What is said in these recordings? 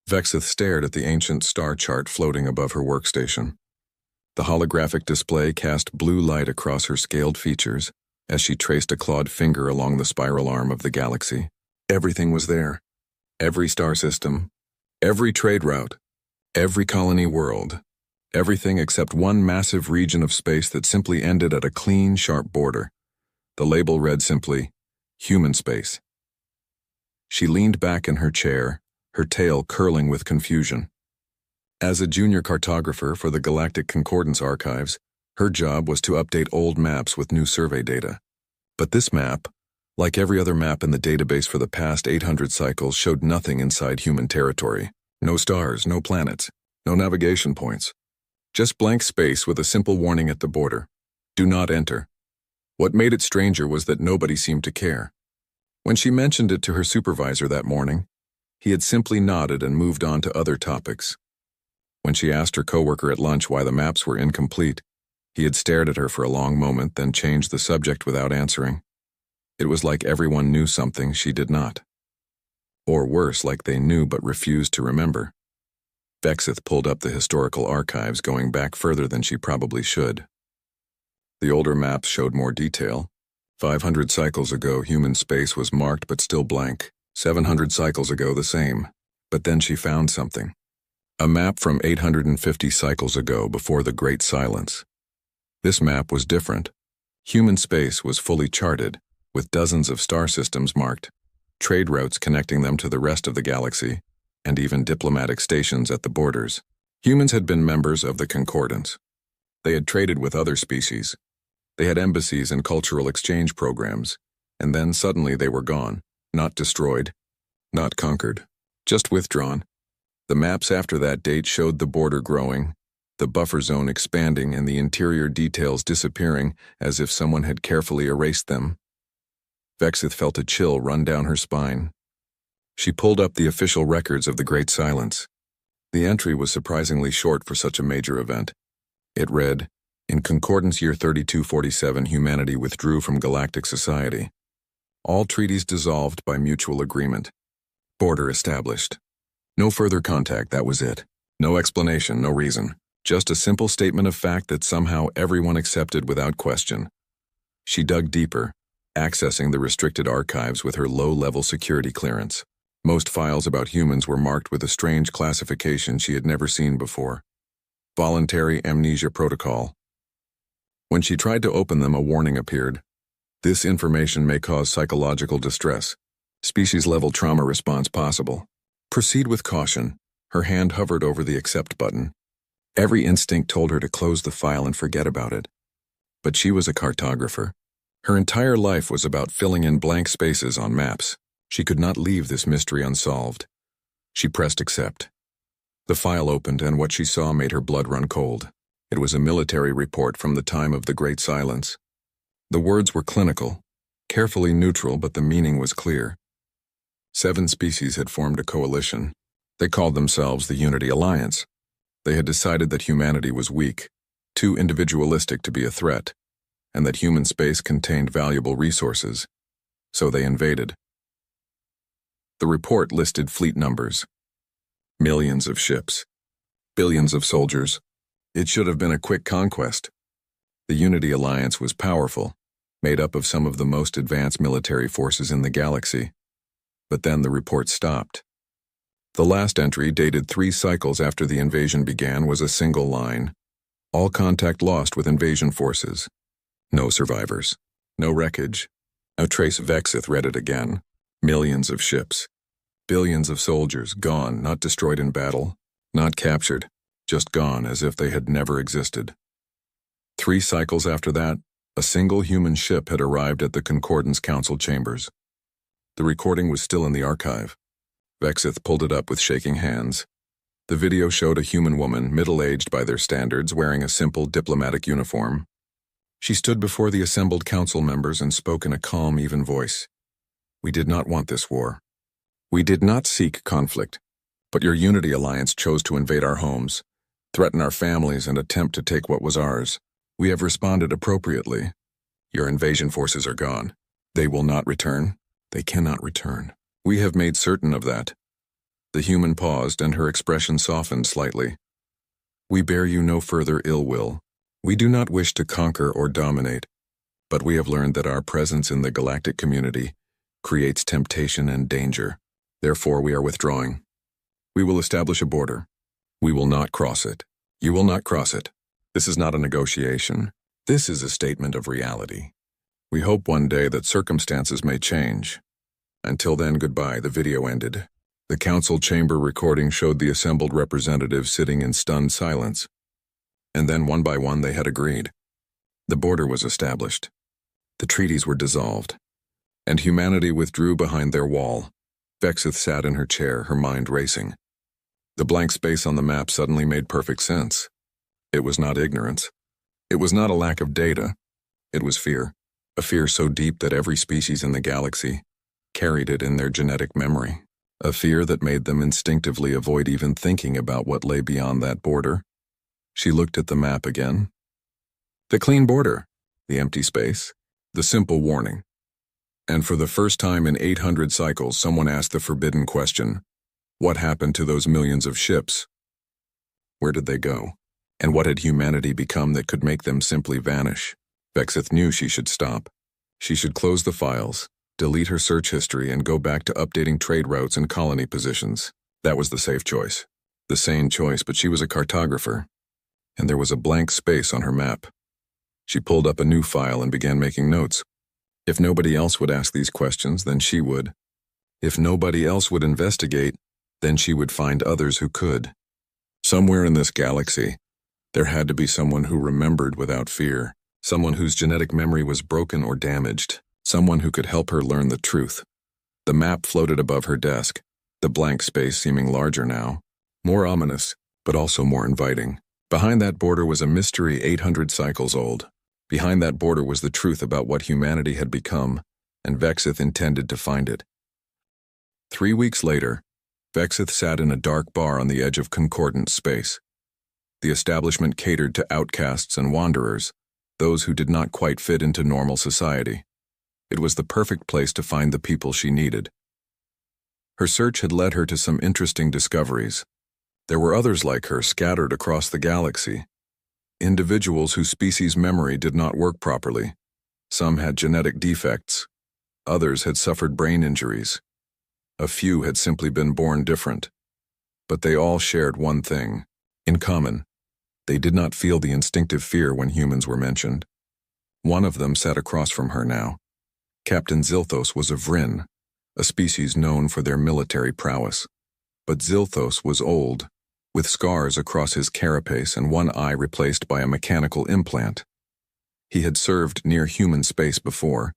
Vexith stared at the ancient star chart floating above her workstation. The holographic display cast blue light across her scaled features as she traced a clawed finger along the spiral arm of the galaxy. Everything was there. Every star system, every trade route, every colony world, everything except one massive region of space that simply ended at a clean, sharp border. The label read simply, Human Space. She leaned back in her chair, her tail curling with confusion. As a junior cartographer for the Galactic Concordance Archives, her job was to update old maps with new survey data. But this map, like every other map in the database for the past 800 cycles, showed nothing inside human territory. No stars, no planets, no navigation points. Just blank space with a simple warning at the border. Do not enter. What made it stranger was that nobody seemed to care. When she mentioned it to her supervisor that morning, he had simply nodded and moved on to other topics. When she asked her coworker at lunch why the maps were incomplete, he had stared at her for a long moment, then changed the subject without answering. It was like everyone knew something she did not. Or worse, like they knew but refused to remember. Vexith pulled up the historical archives, going back further than she probably should. The older maps showed more detail. 500 cycles ago, human space was marked but still blank. 700 cycles ago, the same. But then she found something. A map from 850 cycles ago, before the Great Silence. This map was different. Human space was fully charted, with dozens of star systems marked, trade routes connecting them to the rest of the galaxy, and even diplomatic stations at the borders. Humans had been members of the Concordance. They had traded with other species. They had embassies and cultural exchange programs, and then suddenly they were gone, not destroyed, not conquered, just withdrawn. The maps after that date showed the border growing, the buffer zone expanding, and the interior details disappearing as if someone had carefully erased them. Vexith felt a chill run down her spine. She pulled up the official records of the Great Silence. The entry was surprisingly short for such a major event. It read, "In Concordance Year 3247, humanity withdrew from galactic society. All treaties dissolved by mutual agreement. Border established. No further contact, that was it. No explanation, no reason. Just a simple statement of fact that somehow everyone accepted without question." She dug deeper, accessing the restricted archives with her low-level security clearance. Most files about humans were marked with a strange classification she had never seen before. Voluntary Amnesia Protocol. When she tried to open them, a warning appeared. This information may cause psychological distress. Species-level trauma response possible. Proceed with caution. Her hand hovered over the accept button. Every instinct told her to close the file and forget about it. But she was a cartographer. Her entire life was about filling in blank spaces on maps. She could not leave this mystery unsolved. She pressed accept. The file opened, and what she saw made her blood run cold. It was a military report from the time of the Great Silence. The words were clinical, carefully neutral, but the meaning was clear. 7 species had formed a coalition. They called themselves the Unity Alliance. They had decided that humanity was weak, too individualistic to be a threat, and that human space contained valuable resources. So they invaded. The report listed fleet numbers. Millions of ships. Billions of soldiers. It should have been a quick conquest. The Unity Alliance was powerful, made up of some of the most advanced military forces in the galaxy. But then the report stopped. The last entry, dated 3 cycles after the invasion began, was a single line. All contact lost with invasion forces. No survivors. No wreckage. No trace. Vexith read it again. Millions of ships. Billions of soldiers, gone, not destroyed in battle, not captured, just gone as if they had never existed. 3 cycles after that, a single human ship had arrived at the Concordance Council chambers. The recording was still in the archive. Vexith pulled it up with shaking hands. The video showed a human woman, middle-aged by their standards, wearing a simple diplomatic uniform. She stood before the assembled council members and spoke in a calm, even voice. "We did not want this war. We did not seek conflict, but your Unity Alliance chose to invade our homes, threaten our families, and attempt to take what was ours. We have responded appropriately. Your invasion forces are gone. They will not return. They cannot return. We have made certain of that. The human paused, and her expression softened slightly. We bear you no further ill will. We do not wish to conquer or dominate, but we have learned that our presence in the galactic community creates temptation and danger. Therefore, we are withdrawing. We will establish a border. We will not cross it. You will not cross it. This is not a negotiation. This is a statement of reality. We hope one day that circumstances may change. Until then, goodbye. The video ended. The council chamber recording showed the assembled representatives sitting in stunned silence. And then, one by one, they had agreed. The border was established. The treaties were dissolved. And humanity withdrew behind their wall. Vexith sat in her chair, her mind racing. The blank space on the map suddenly made perfect sense. It was not ignorance. It was not a lack of data. It was fear. A fear so deep that every species in the galaxy carried it in their genetic memory. A fear that made them instinctively avoid even thinking about what lay beyond that border. She looked at the map again. The clean border, the empty space, the simple warning. And for the first time in 800 cycles, someone asked the forbidden question. What happened to those millions of ships? Where did they go? And what had humanity become that could make them simply vanish? Vexith knew she should stop. She should close the files, delete her search history, and go back to updating trade routes and colony positions. That was the safe choice. The sane choice, but she was a cartographer. And there was a blank space on her map. She pulled up a new file and began making notes. If nobody else would ask these questions, then she would. If nobody else would investigate, then she would find others who could. Somewhere in this galaxy, there had to be someone who remembered without fear, someone whose genetic memory was broken or damaged, someone who could help her learn the truth. The map floated above her desk, the blank space seeming larger now, more ominous, but also more inviting. Behind that border was a mystery 800 cycles old. Behind that border was the truth about what humanity had become, and Vexith intended to find it. 3 weeks later, Vexith sat in a dark bar on the edge of concordant space. The establishment catered to outcasts and wanderers, those who did not quite fit into normal society. It was the perfect place to find the people she needed. Her search had led her to some interesting discoveries. There were others like her scattered across the galaxy. Individuals whose species' memory did not work properly. Some had genetic defects. Others had suffered brain injuries. A few had simply been born different. But they all shared one thing in common. They did not feel the instinctive fear when humans were mentioned. One of them sat across from her now. Captain Zilthos was a Vryn, a species known for their military prowess. But Zilthos was old, with scars across his carapace and one eye replaced by a mechanical implant. He had served near human space before,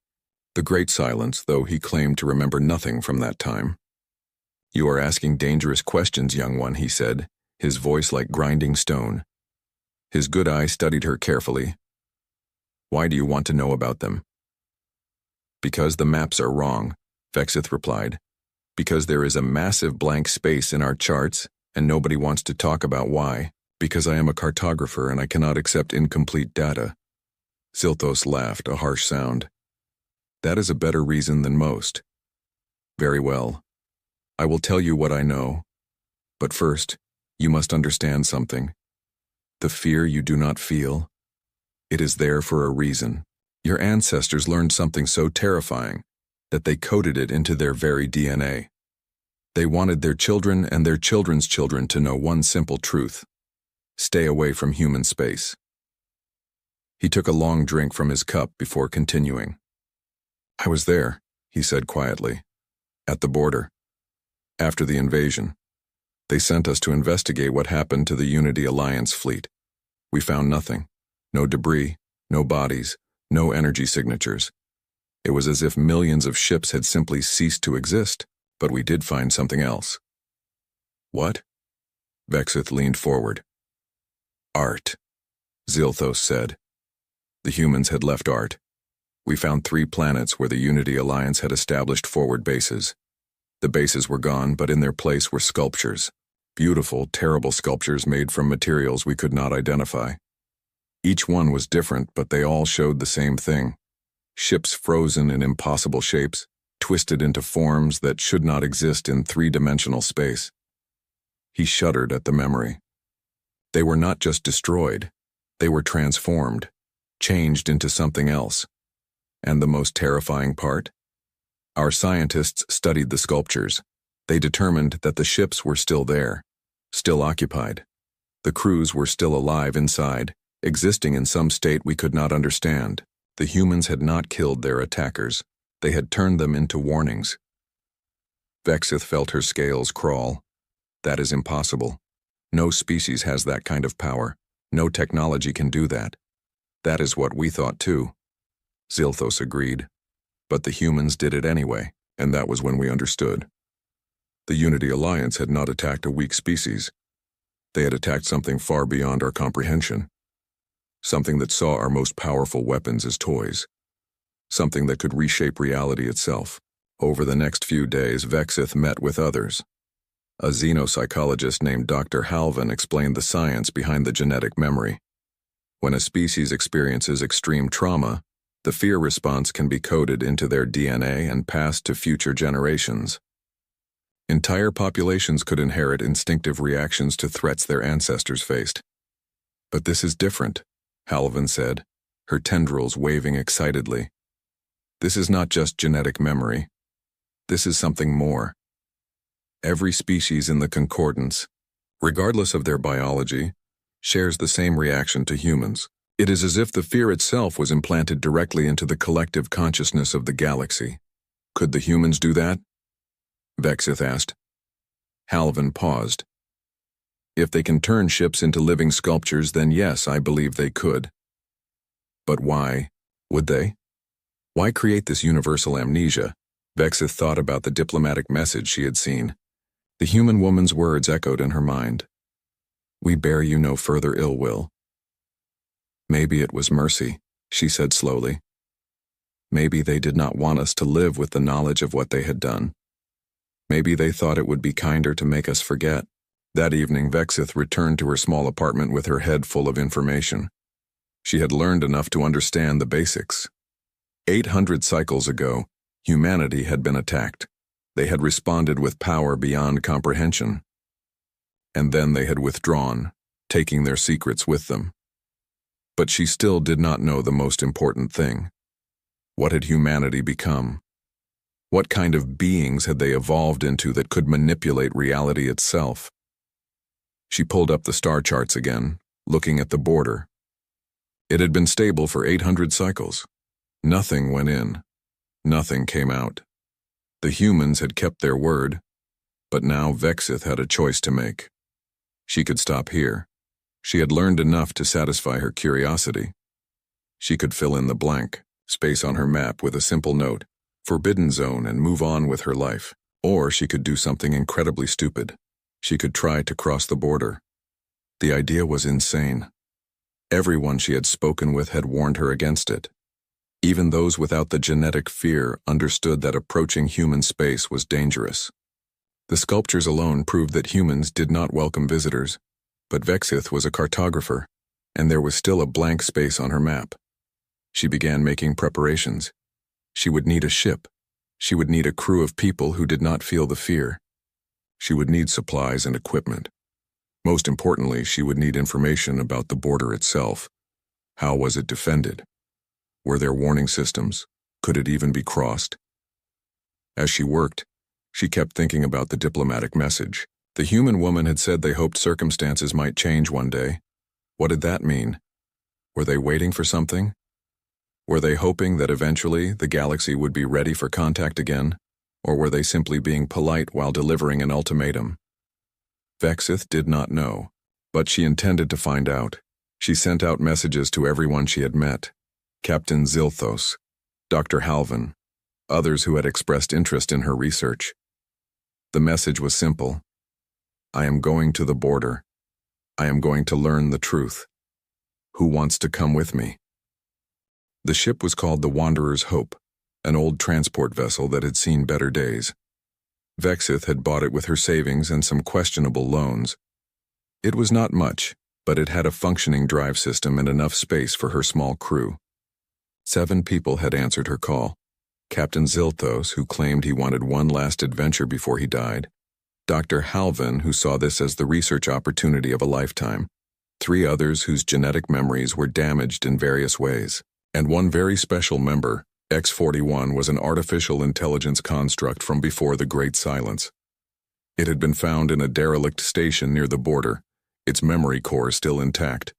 the Great Silence, though he claimed to remember nothing from that time. You are asking dangerous questions, young one, he said, his voice like grinding stone. His good eye studied her carefully. Why do you want to know about them? Because the maps are wrong, Vexith replied. Because there is a massive blank space in our charts, and nobody wants to talk about why. Because I am a cartographer and I cannot accept incomplete data. Zilthos laughed, a harsh sound. That is a better reason than most. Very well. I will tell you what I know. But first, you must understand something. The fear you do not feel, it is there for a reason. Your ancestors learned something so terrifying that they coded it into their very DNA. They wanted their children and their children's children to know one simple truth. Stay away from human space. He took a long drink from his cup before continuing. I was there, he said quietly, at the border. After the invasion, they sent us to investigate what happened to the Unity Alliance fleet. We found nothing. No debris, no bodies, no energy signatures. It was as if millions of ships had simply ceased to exist, but we did find something else. What? Vexith leaned forward. Art, Zilthos said. The humans had left Art. We found 3 planets where the Unity Alliance had established forward bases. The bases were gone, but in their place were sculptures. Beautiful, terrible sculptures made from materials we could not identify. Each one was different, but they all showed the same thing. Ships frozen in impossible shapes, twisted into forms that should not exist in 3-dimensional space. He shuddered at the memory. They were not just destroyed, they were transformed, changed into something else. And the most terrifying part? Our scientists studied the sculptures. They determined that the ships were still there, still occupied. The crews were still alive inside, existing in some state we could not understand. The humans had not killed their attackers. They had turned them into warnings. Vexith felt her scales crawl. That is impossible. No species has that kind of power. No technology can do that. That is what we thought too. Zilthos agreed. But the humans did it anyway, and that was when we understood. The Unity Alliance had not attacked a weak species. They had attacked something far beyond our comprehension. Something that saw our most powerful weapons as toys. Something that could reshape reality itself. Over the next few days, Vexith met with others. A xenopsychologist named Dr. Halvan explained the science behind the genetic memory. When a species experiences extreme trauma, the fear response can be coded into their DNA and passed to future generations. Entire populations could inherit instinctive reactions to threats their ancestors faced. But this is different, Halvan said, her tendrils waving excitedly. This is not just genetic memory. This is something more. Every species in the concordance, regardless of their biology, shares the same reaction to humans. It is as if the fear itself was implanted directly into the collective consciousness of the galaxy. Could the humans do that? Vexith asked. Halvan paused. If they can turn ships into living sculptures, then yes, I believe they could. But why would they? Why create this universal amnesia? Vexith thought about the diplomatic message she had seen. The human woman's words echoed in her mind. We bear you no further ill will. Maybe it was mercy, she said slowly. Maybe they did not want us to live with the knowledge of what they had done. Maybe they thought it would be kinder to make us forget. That evening, Vexith returned to her small apartment with her head full of information. She had learned enough to understand the basics. 800 cycles ago, humanity had been attacked. They had responded with power beyond comprehension. And then they had withdrawn, taking their secrets with them. But she still did not know the most important thing. What had humanity become? What kind of beings had they evolved into that could manipulate reality itself? She pulled up the star charts again, looking at the border. It had been stable for 800 cycles. Nothing went in. Nothing came out. The humans had kept their word, but now Vexith had a choice to make. She could stop here. She had learned enough to satisfy her curiosity. She could fill in the blank space on her map with a simple note, Forbidden Zone, and move on with her life. Or she could do something incredibly stupid. She could try to cross the border. The idea was insane. Everyone she had spoken with had warned her against it. Even those without the genetic fear understood that approaching human space was dangerous. The sculptures alone proved that humans did not welcome visitors, but Vexith was a cartographer, and there was still a blank space on her map. She began making preparations. She would need a ship. She would need a crew of people who did not feel the fear. She would need supplies and equipment. Most importantly, she would need information about the border itself. How was it defended? Were there warning systems? Could it even be crossed? As she worked, she kept thinking about the diplomatic message. The human woman had said they hoped circumstances might change one day. What did that mean? Were they waiting for something? Were they hoping that eventually the galaxy would be ready for contact again? Or were they simply being polite while delivering an ultimatum? Vexith did not know, but she intended to find out. She sent out messages to everyone she had met. Captain Zilthos, Dr. Halvan, others who had expressed interest in her research. The message was simple. I am going to the border. I am going to learn the truth. Who wants to come with me? The ship was called the Wanderer's Hope, an old transport vessel that had seen better days. Vexith had bought it with her savings and some questionable loans. It was not much, but it had a functioning drive system and enough space for her small crew. 7 people had answered her call. Captain Zilthos, who claimed he wanted one last adventure before he died, Dr. Halvin, who saw this as the research opportunity of a lifetime, 3 others whose genetic memories were damaged in various ways, and one very special member, X-41, was an artificial intelligence construct from before the Great Silence. It had been found in a derelict station near the border, its memory core still intact.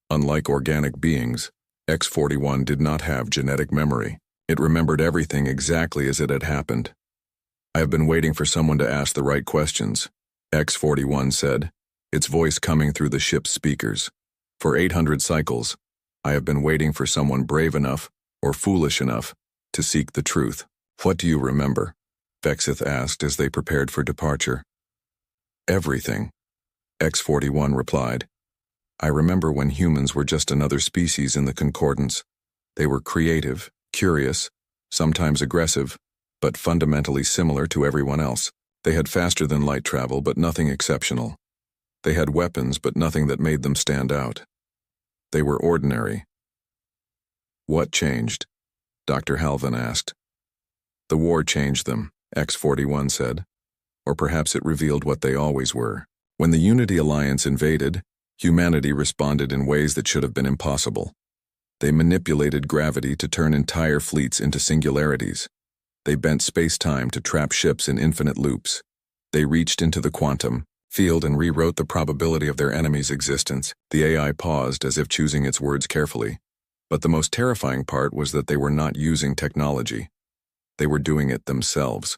Unlike organic beings, X-41 did not have genetic memory. It remembered everything exactly as it had happened. "I have been waiting for someone to ask the right questions," X-41 said, its voice coming through the ship's speakers. "For 800 cycles, I have been waiting for someone brave enough, or foolish enough, to seek the truth." "What do you remember?" Vexith asked as they prepared for departure. "Everything," X-41 replied. "I remember when humans were just another species in the concordance. They were creative, curious, sometimes aggressive, but fundamentally similar to everyone else. They had faster than light travel, but nothing exceptional. They had weapons, but nothing that made them stand out. They were ordinary." "What changed?" Dr. Halvin asked. "The war changed them," X-41 said. "Or perhaps it revealed what they always were. When the Unity Alliance invaded, humanity responded in ways that should have been impossible. They manipulated gravity to turn entire fleets into singularities. They bent space-time to trap ships in infinite loops. They reached into the quantum field and rewrote the probability of their enemy's existence." The AI paused as if choosing its words carefully. But the most terrifying part was that they were not using technology. They were doing it themselves.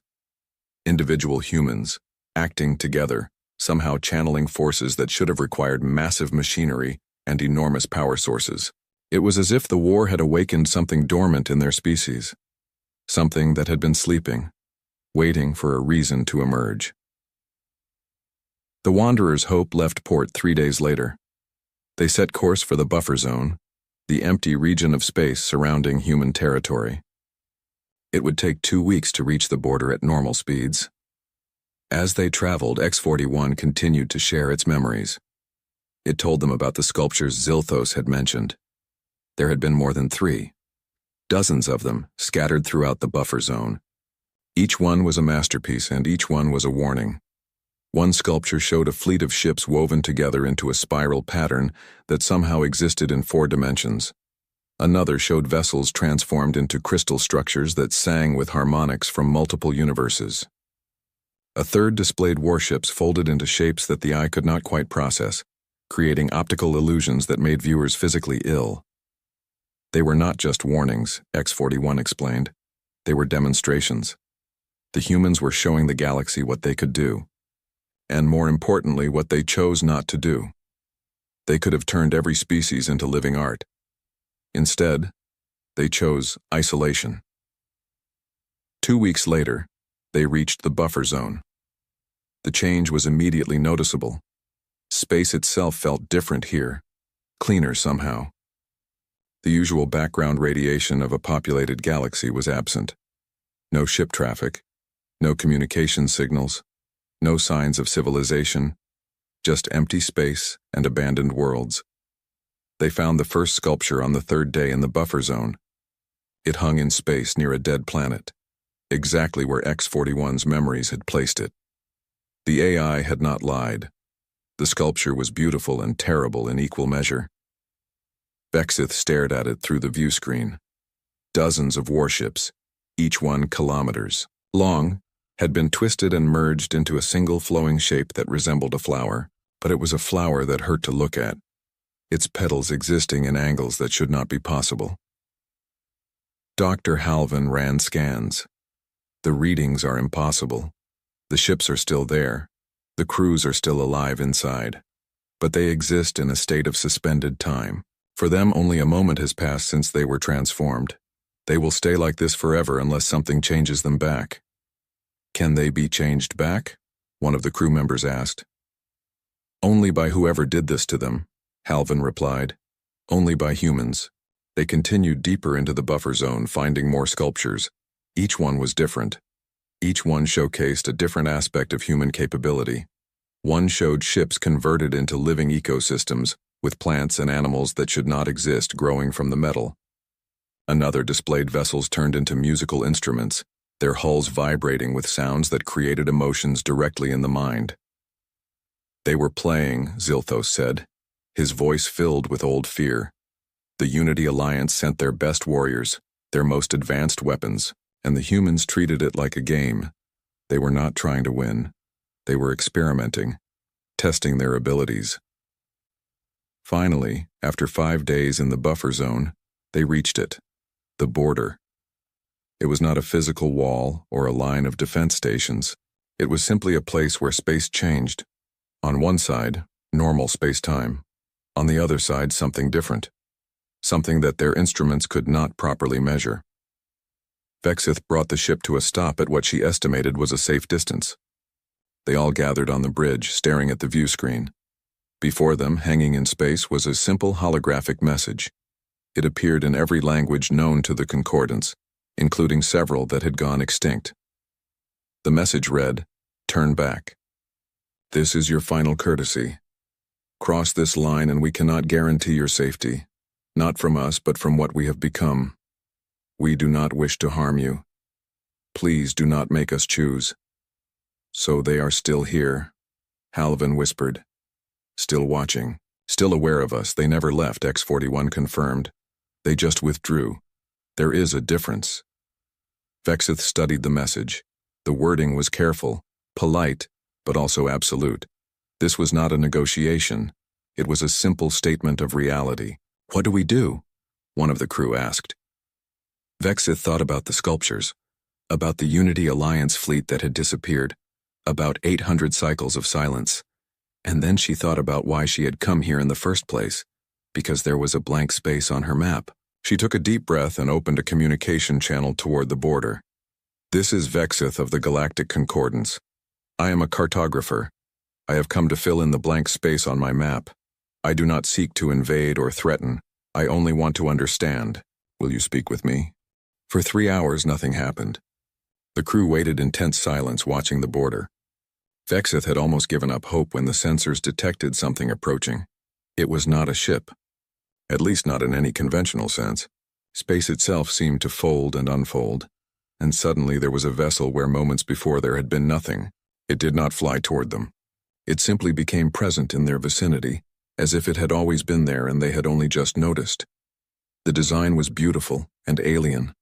Individual humans, acting together, somehow channeling forces that should have required massive machinery and enormous power sources. It was as if the war had awakened something dormant in their species, something that had been sleeping, waiting for a reason to emerge. The Wanderer's Hope left port 3 days later. They set course for the buffer zone, the empty region of space surrounding human territory. It would take 2 weeks to reach the border at normal speeds. As they traveled, X-41 continued to share its memories. It told them about the sculptures Zilthos had mentioned. There had been more than 3. Dozens of them, scattered throughout the buffer zone. Each one was a masterpiece, and each one was a warning. One sculpture showed a fleet of ships woven together into a spiral pattern that somehow existed in 4 dimensions. Another showed vessels transformed into crystal structures that sang with harmonics from multiple universes. A third displayed warships folded into shapes that the eye could not quite process, creating optical illusions that made viewers physically ill. They were not just warnings, X-41 explained. They were demonstrations. The humans were showing the galaxy what they could do. And more importantly, what they chose not to do. They could have turned every species into living art. Instead, they chose isolation. 2 weeks later, they reached the buffer zone. The change was immediately noticeable. Space itself felt different here, cleaner somehow. The usual background radiation of a populated galaxy was absent. No ship traffic, no communication signals, no signs of civilization, just empty space and abandoned worlds. They found the first sculpture on the 3rd day in the buffer zone. It hung in space near a dead planet, exactly where X-41's memories had placed it. The AI had not lied. The sculpture was beautiful and terrible in equal measure. Vexith stared at it through the view screen. Dozens of warships, each one kilometers long, had been twisted and merged into a single flowing shape that resembled a flower, but it was a flower that hurt to look at, its petals existing in angles that should not be possible. Dr. Halvin ran scans. The readings are impossible. The ships are still there. The crews are still alive inside. But they exist in a state of suspended time. For them, only a moment has passed since they were transformed. They will stay like this forever unless something changes them back. "Can they be changed back?" one of the crew members asked. "Only by whoever did this to them," Halvin replied. "Only by humans." They continued deeper into the buffer zone, finding more sculptures. Each one was different. Each one showcased a different aspect of human capability. One showed ships converted into living ecosystems, with plants and animals that should not exist growing from the metal. Another displayed vessels turned into musical instruments, their hulls vibrating with sounds that created emotions directly in the mind. They were playing, Zilthos said, his voice filled with old fear. The Unity Alliance sent their best warriors, their most advanced weapons, and the humans treated it like a game. They were not trying to win. They were experimenting, testing their abilities. Finally, after 5 days in the buffer zone, they reached it, the border. It was not a physical wall or a line of defense stations. It was simply a place where space changed. On one side, normal space-time. On the other side, something different. Something that their instruments could not properly measure. Vexith brought the ship to a stop at what she estimated was a safe distance. They all gathered on the bridge, staring at the view screen. Before them, hanging in space, was a simple holographic message. It appeared in every language known to the Concordance, including several that had gone extinct. The message read, "Turn back. This is your final courtesy. Cross this line and we cannot guarantee your safety, not from us but from what we have become. We do not wish to harm you. Please do not make us choose." "So they are still here," Halvin whispered. "Still watching, still aware of us. They never left," X-41 confirmed. "They just withdrew. There is a difference." Vexith studied the message. The wording was careful, polite, but also absolute. This was not a negotiation. It was a simple statement of reality. "What do we do?" one of the crew asked. Vexith thought about the sculptures, about the Unity Alliance fleet that had disappeared, about 800 cycles of silence. And then she thought about why she had come here in the first place, because there was a blank space on her map. She took a deep breath and opened a communication channel toward the border. "This is Vexith of the Galactic Concordance. I am a cartographer. I have come to fill in the blank space on my map. I do not seek to invade or threaten. I only want to understand. Will you speak with me?" For 3 hours, nothing happened. The crew waited in tense silence, watching the border. Vexith had almost given up hope when the sensors detected something approaching. It was not a ship. At least not in any conventional sense. Space itself seemed to fold and unfold, and suddenly there was a vessel where moments before there had been nothing. It did not fly toward them. It simply became present in their vicinity, as if it had always been there and they had only just noticed. The design was beautiful and alien.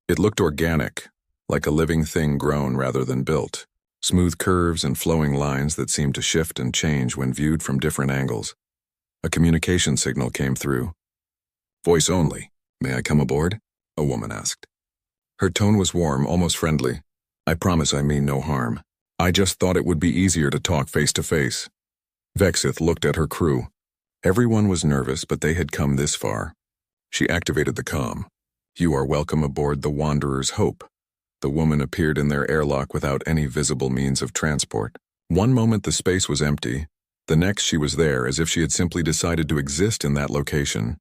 It looked organic, like a living thing grown rather than built. Smooth curves and flowing lines that seemed to shift and change when viewed from different angles. A communication signal came through. "Voice only. May I come aboard?" a woman asked. Her tone was warm, almost friendly. "I promise I mean no harm. I just thought it would be easier to talk face to face." Vexith looked at her crew. Everyone was nervous, but they had come this far. She activated the comm. "You are welcome aboard the Wanderer's Hope." The woman appeared in their airlock without any visible means of transport. One moment the space was empty, the next she was there as if she had simply decided to exist in that location.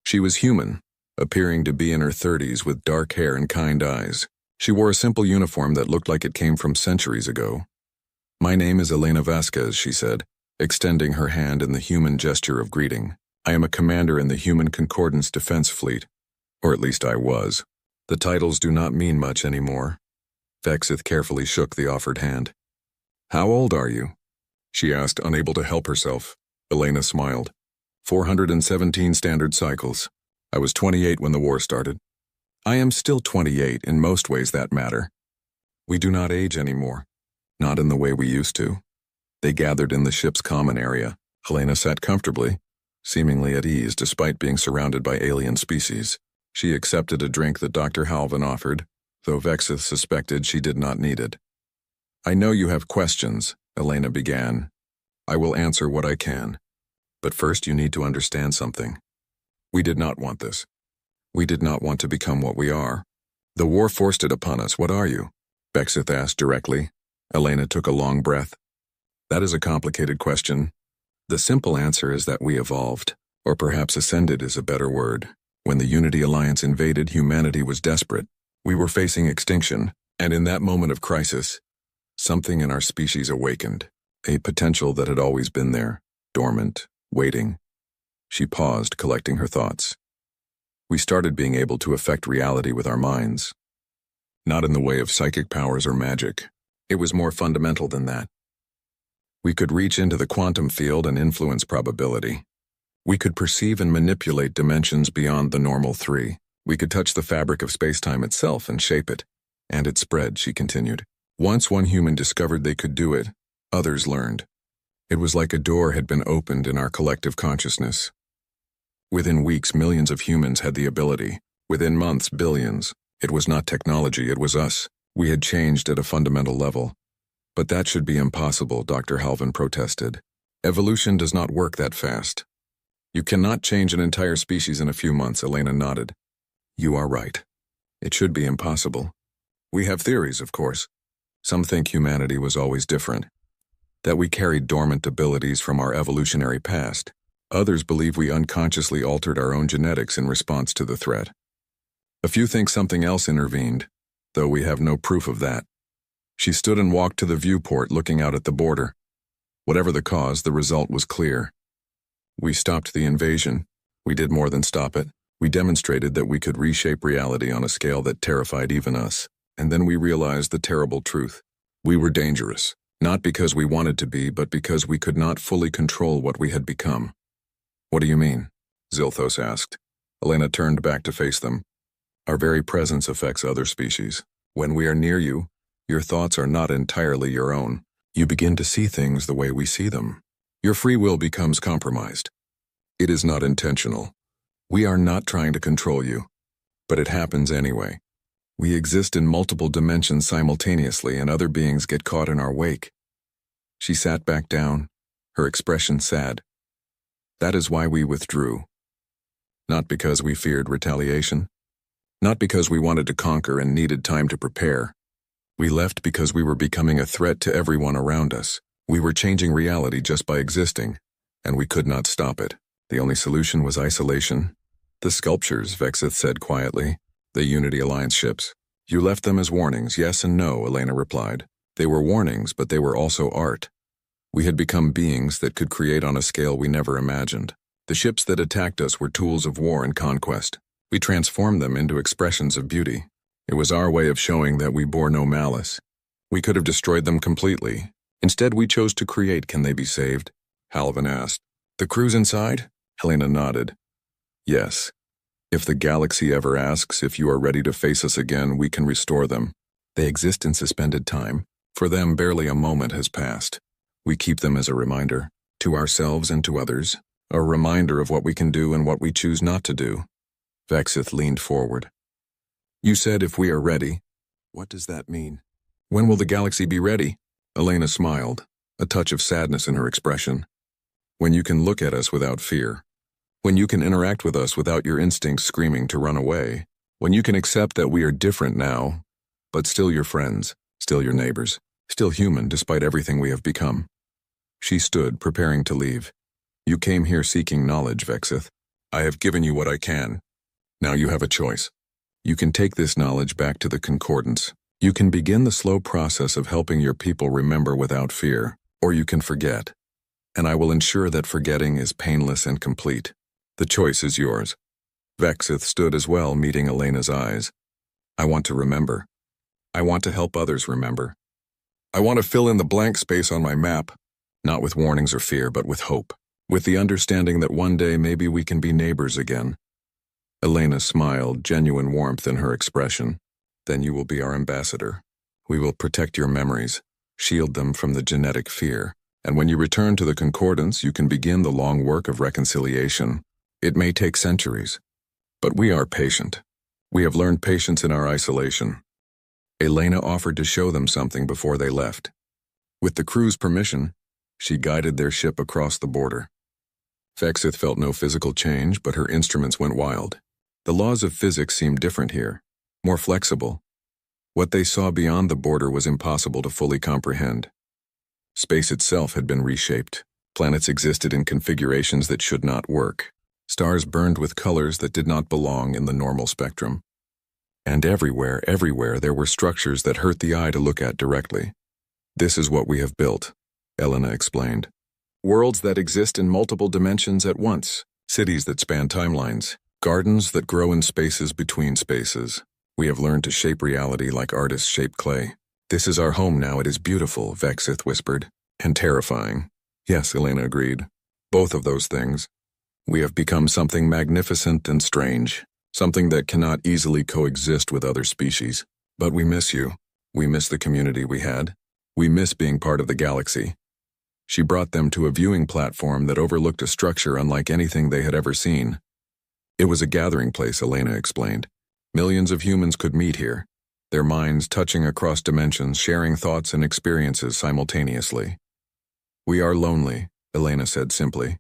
She was human, appearing to be in her 30s with dark hair and kind eyes. She wore a simple uniform that looked like it came from centuries ago. "My name is Elena Vasquez," she said, extending her hand in the human gesture of greeting. "I am a commander in the Human Concordance Defense Fleet. Or at least I was. The titles do not mean much anymore." Vexith carefully shook the offered hand. "How old are you?" she asked, unable to help herself. Elena smiled. 417 standard cycles. I was 28 when the war started. I am still 28 in most ways that matter. We do not age anymore. Not in the way we used to. They gathered in the ship's common area. Helena sat comfortably, seemingly at ease despite being surrounded by alien species. She accepted a drink that Dr. Halvin offered, though Vexith suspected she did not need it. "I know you have questions," Elena began. "I will answer what I can. But first you need to understand something. We did not want this. We did not want to become what we are. The war forced it upon us. What are you?" Vexith asked directly. Elena took a long breath. "That is a complicated question. The simple answer is that we evolved, or perhaps ascended is a better word. When the Unity Alliance invaded, humanity was desperate. We were facing extinction, and in that moment of crisis, something in our species awakened, a potential that had always been there, dormant, waiting." She paused, collecting her thoughts. "We started being able to affect reality with our minds. not in the way of psychic powers or magic. It was more fundamental than that. We could reach into the quantum field and influence probability. We could perceive and manipulate dimensions beyond the normal three. We could touch the fabric of space-time itself and shape it. And it spread, she continued. Once one human discovered they could do it, others learned. It was like a door had been opened in our collective consciousness. Within weeks, millions of humans had the ability. Within months, billions. It was not technology, it was us. We had changed at a fundamental level. But that should be impossible, Dr. Halvin protested. Evolution does not work that fast. You cannot change an entire species in a few months, Elena nodded. You are right. It should be impossible. We have theories, of course. Some think humanity was always different, that we carried dormant abilities from our evolutionary past. Others believe we unconsciously altered our own genetics in response to the threat. A few think something else intervened, though we have no proof of that. She stood and walked to the viewport, looking out at the border. Whatever the cause, the result was clear. We stopped the invasion. We did more than stop it. We demonstrated that we could reshape reality on a scale that terrified even us. And then we realized the terrible truth. We were dangerous, not because we wanted to be, but because we could not fully control what we had become. What do you mean? Zilthos asked. Elena turned back to face them. Our very presence affects other species. When we are near you, your thoughts are not entirely your own. You begin to see things the way we see them. Your free will becomes compromised. It is not intentional. We are not trying to control you, but it happens anyway. We exist in multiple dimensions simultaneously, and other beings get caught in our wake. She sat back down, her expression sad. That is why we withdrew. Not because we feared retaliation. Not because we wanted to conquer and needed time to prepare. We left because we were becoming a threat to everyone around us. We were changing reality just by existing, and we could not stop it. The only solution was isolation. The sculptures, Vexith said quietly. The Unity Alliance ships. You left them as warnings, yes and no, Elena replied. They were warnings, but they were also art. We had become beings that could create on a scale we never imagined. The ships that attacked us were tools of war and conquest. We transformed them into expressions of beauty. It was our way of showing that we bore no malice. We could have destroyed them completely. Instead, we chose to create. Can they be saved? Halvin asked. The crews inside? Helena nodded. Yes. If the galaxy ever asks if you are ready to face us again, we can restore them. They exist in suspended time. For them, barely a moment has passed. We keep them as a reminder, to ourselves and to others, a reminder of what we can do and what we choose not to do. Vexith leaned forward. You said if we are ready. What does that mean? When will the galaxy be ready? Elena smiled, a touch of sadness in her expression. When you can look at us without fear. When you can interact with us without your instincts screaming to run away. When you can accept that we are different now, but still your friends, still your neighbors, still human despite everything we have become. She stood, preparing to leave. You came here seeking knowledge, Vexith. I have given you what I can. Now you have a choice. You can take this knowledge back to the Concordance. You can begin the slow process of helping your people remember without fear, or you can forget. And I will ensure that forgetting is painless and complete. The choice is yours. Vexith stood as well, meeting Elena's eyes. I want to remember. I want to help others remember. I want to fill in the blank space on my map, not with warnings or fear, but with hope, with the understanding that one day maybe we can be neighbors again. Elena smiled, genuine warmth in her expression. Then you will be our ambassador. We will protect your memories, shield them from the genetic fear, and when you return to the Concordance, you can begin the long work of reconciliation. It may take centuries, but we are patient. We have learned patience in our isolation. Elena offered to show them something before they left. With the crew's permission, she guided their ship across the border. Vexith felt no physical change, but her instruments went wild. The laws of physics seemed different here, more flexible. What they saw beyond the border was impossible to fully comprehend. Space itself had been reshaped. Planets existed in configurations that should not work. Stars burned with colors that did not belong in the normal spectrum. And everywhere, there were structures that hurt the eye to look at directly. This is what we have built, Elena explained. Worlds that exist in multiple dimensions at once, cities that span timelines, gardens that grow in spaces between spaces. We have learned to shape reality like artists shape clay. This is our home now. It is beautiful, Vexith whispered. And terrifying. Yes, Elena agreed. Both of those things. We have become something magnificent and strange, something that cannot easily coexist with other species. But we miss you. We miss the community we had. We miss being part of the galaxy. She brought them to a viewing platform that overlooked a structure unlike anything they had ever seen. It was a gathering place, Elena explained. Millions of humans could meet here, their minds touching across dimensions, sharing thoughts and experiences simultaneously. We are lonely, Elena said simply.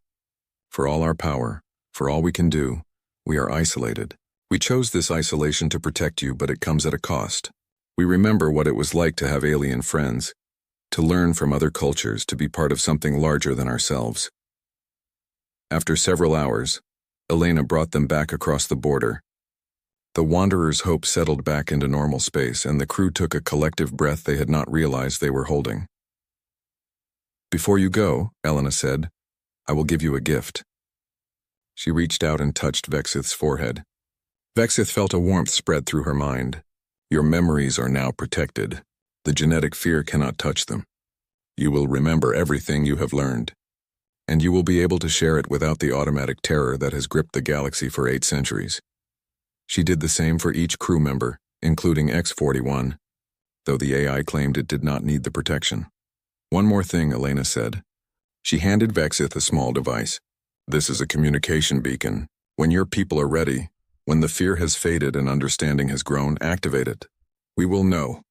For all our power, for all we can do, we are isolated. We chose this isolation to protect you, but it comes at a cost. We remember what it was like to have alien friends, to learn from other cultures, to be part of something larger than ourselves. After several hours, Elena brought them back across the border. The Wanderers' hope settled back into normal space, and the crew took a collective breath they had not realized they were holding. Before you go, Elena said, I will give you a gift. She reached out and touched Vexith's forehead. Vexith felt a warmth spread through her mind. Your memories are now protected. The genetic fear cannot touch them. You will remember everything you have learned, and you will be able to share it without the automatic terror that has gripped the galaxy for 8 centuries. She did the same for each crew member, including X-41, though the AI claimed it did not need the protection. One more thing, Elena said. She handed Vexith a small device. This is a communication beacon. When your people are ready, when the fear has faded and understanding has grown, activate it. We will know,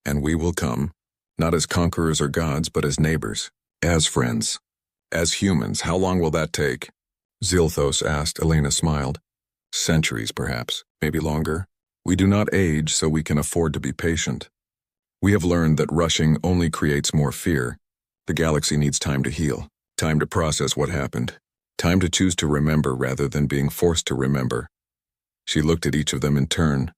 and we will come, not as conquerors or gods, but as neighbors, as friends, as humans. How long will that take? Zilthos asked. Elena smiled. Centuries, perhaps, maybe longer. We do not age, so we can afford to be patient. We have learned that rushing only creates more fear. The galaxy needs time to heal, time to process what happened, time to choose to remember rather than being forced to remember. She looked at each of them in turn.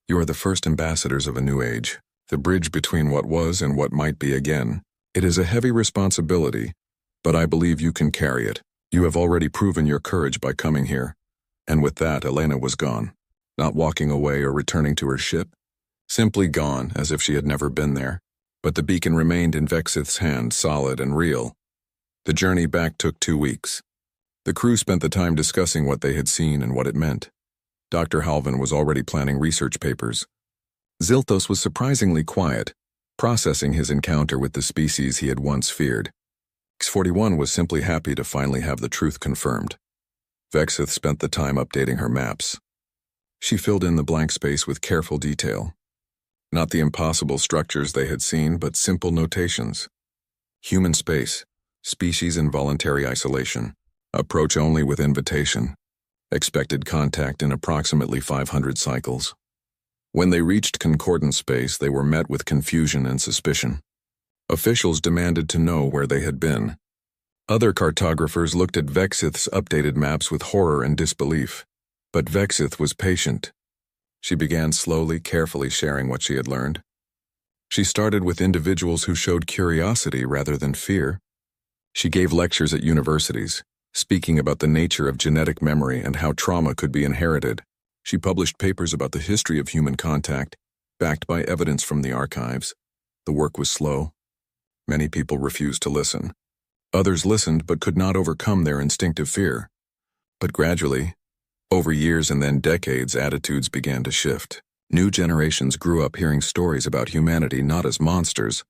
You are the first ambassadors of a new age, the bridge between what was and what might be again. It is a heavy responsibility, but I believe you can carry it. You have already proven your courage by coming here. And with that, Elena was gone, not walking away or returning to her ship, simply gone as if she had never been there. But the beacon remained in Vexith's hand, solid and real. The journey back took 2 weeks. The crew spent the time discussing what they had seen and what it meant. Dr. Halvin was already planning research papers. Zilthos was surprisingly quiet, processing his encounter with the species he had once feared. X-41 was simply happy to finally have the truth confirmed. Vexith spent the time updating her maps. She filled in the blank space with careful detail. Not the impossible structures they had seen, but simple notations. Human space, species in voluntary isolation, approach only with invitation, expected contact in approximately 500 cycles. When they reached concordant space, they were met with confusion and suspicion. Officials demanded to know where they had been. Other cartographers looked at Vexith's updated maps with horror and disbelief. But Vexith was patient. She began slowly, carefully sharing what she had learned. She started with individuals who showed curiosity rather than fear. She gave lectures at universities, speaking about the nature of genetic memory and how trauma could be inherited. She published papers about the history of human contact, backed by evidence from the archives. The work was slow. Many people refused to listen. Others listened but could not overcome their instinctive fear. But gradually, over years and then decades, attitudes began to shift. New generations grew up hearing stories about humanity not as monsters,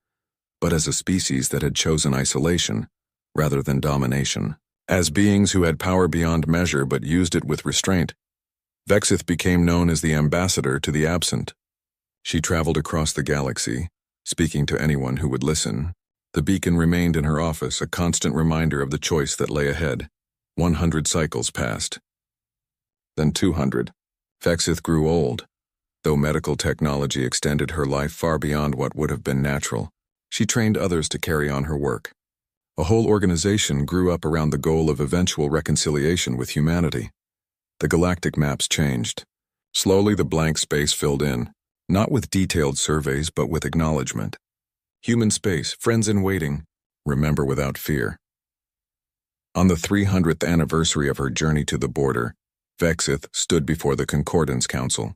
but as a species that had chosen isolation rather than domination. As beings who had power beyond measure but used it with restraint, Vexith became known as the ambassador to the absent. She traveled across the galaxy, speaking to anyone who would listen. The beacon remained in her office, a constant reminder of the choice that lay ahead. 100 cycles passed. Then 200. Vexith grew old. Though medical technology extended her life far beyond what would have been natural, she trained others to carry on her work. A whole organization grew up around the goal of eventual reconciliation with humanity. The galactic maps changed. Slowly the blank space filled in, not with detailed surveys but with acknowledgement. Human space, friends in waiting, remember without fear. On the 300th anniversary of her journey to the border, Vexith stood before the Concordance Council.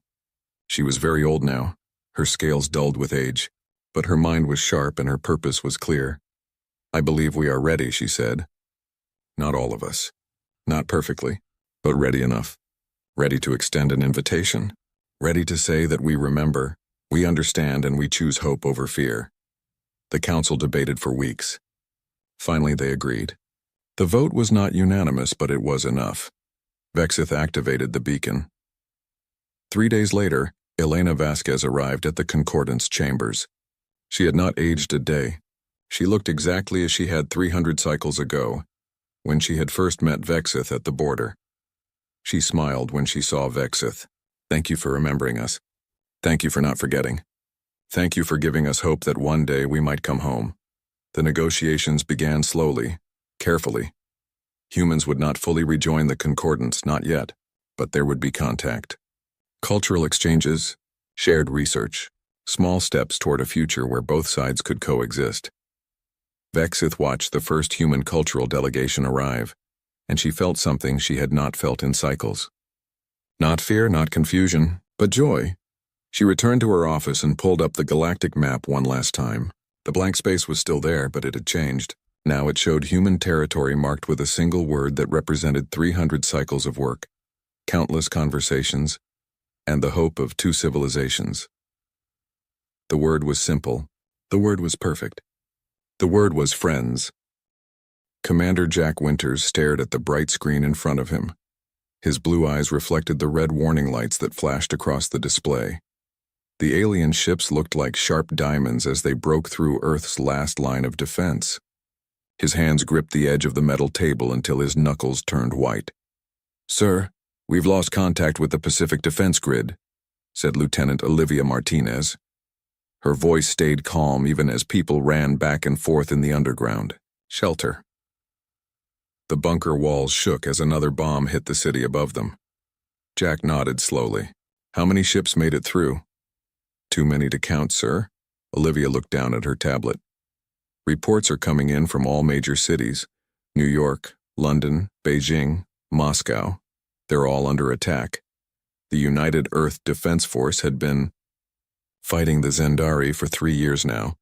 She was very old now, her scales dulled with age, but her mind was sharp and her purpose was clear. "I believe we are ready," she said. "Not all of us. Not perfectly, but ready enough. Ready to extend an invitation. Ready to say that we remember, we understand, and we choose hope over fear." The council debated for weeks. Finally, they agreed. The vote was not unanimous, but it was enough. Vexith activated the beacon. 3 days later, Elena Vasquez arrived at the Concordance chambers. She had not aged a day. She looked exactly as she had 300 cycles ago, when she had first met Vexith at the border. She smiled when she saw Vexith. "Thank you for remembering us. Thank you for not forgetting. Thank you for giving us hope that one day we might come home." The negotiations began slowly, carefully. Humans would not fully rejoin the Concordance, not yet, but there would be contact. Cultural exchanges, shared research, small steps toward a future where both sides could coexist. Vexith watched the first human cultural delegation arrive, and she felt something she had not felt in cycles. Not fear, not confusion, but joy. She returned to her office and pulled up the galactic map one last time. The blank space was still there, but it had changed. Now it showed human territory marked with a single word that represented 300 cycles of work, countless conversations, and the hope of 2 civilizations. The word was simple. The word was perfect. The word was friends. Commander Jack Winters stared at the bright screen in front of him. His blue eyes reflected the red warning lights that flashed across the display. The alien ships looked like sharp diamonds as they broke through Earth's last line of defense. His hands gripped the edge of the metal table until his knuckles turned white. "Sir, we've lost contact with the Pacific Defense Grid," said Lieutenant Olivia Martinez. Her voice stayed calm even as people ran back and forth in the underground. "Shelter." The bunker walls shook as another bomb hit the city above them. Jack nodded slowly. "How many ships made it through?" "Too many to count, sir." Olivia looked down at her tablet. "Reports are coming in from all major cities. New York, London, Beijing, Moscow. They're all under attack. The United Earth Defense Force had been fighting the Zendari for 3 years now.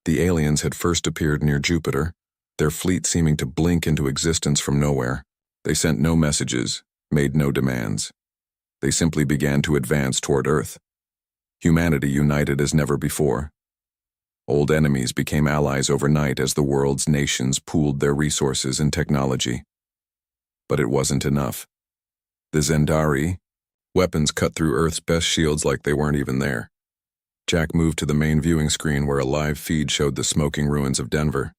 The aliens had first appeared near Jupiter, their fleet seeming to blink into existence from nowhere. They sent no messages, made no demands. They simply began to advance toward Earth. Humanity united as never before. Old enemies became allies overnight as the world's nations pooled their resources and technology. But it wasn't enough. The Zendari, weapons cut through Earth's best shields like they weren't even there. Jack moved to the main viewing screen where a live feed showed the smoking ruins of Denver.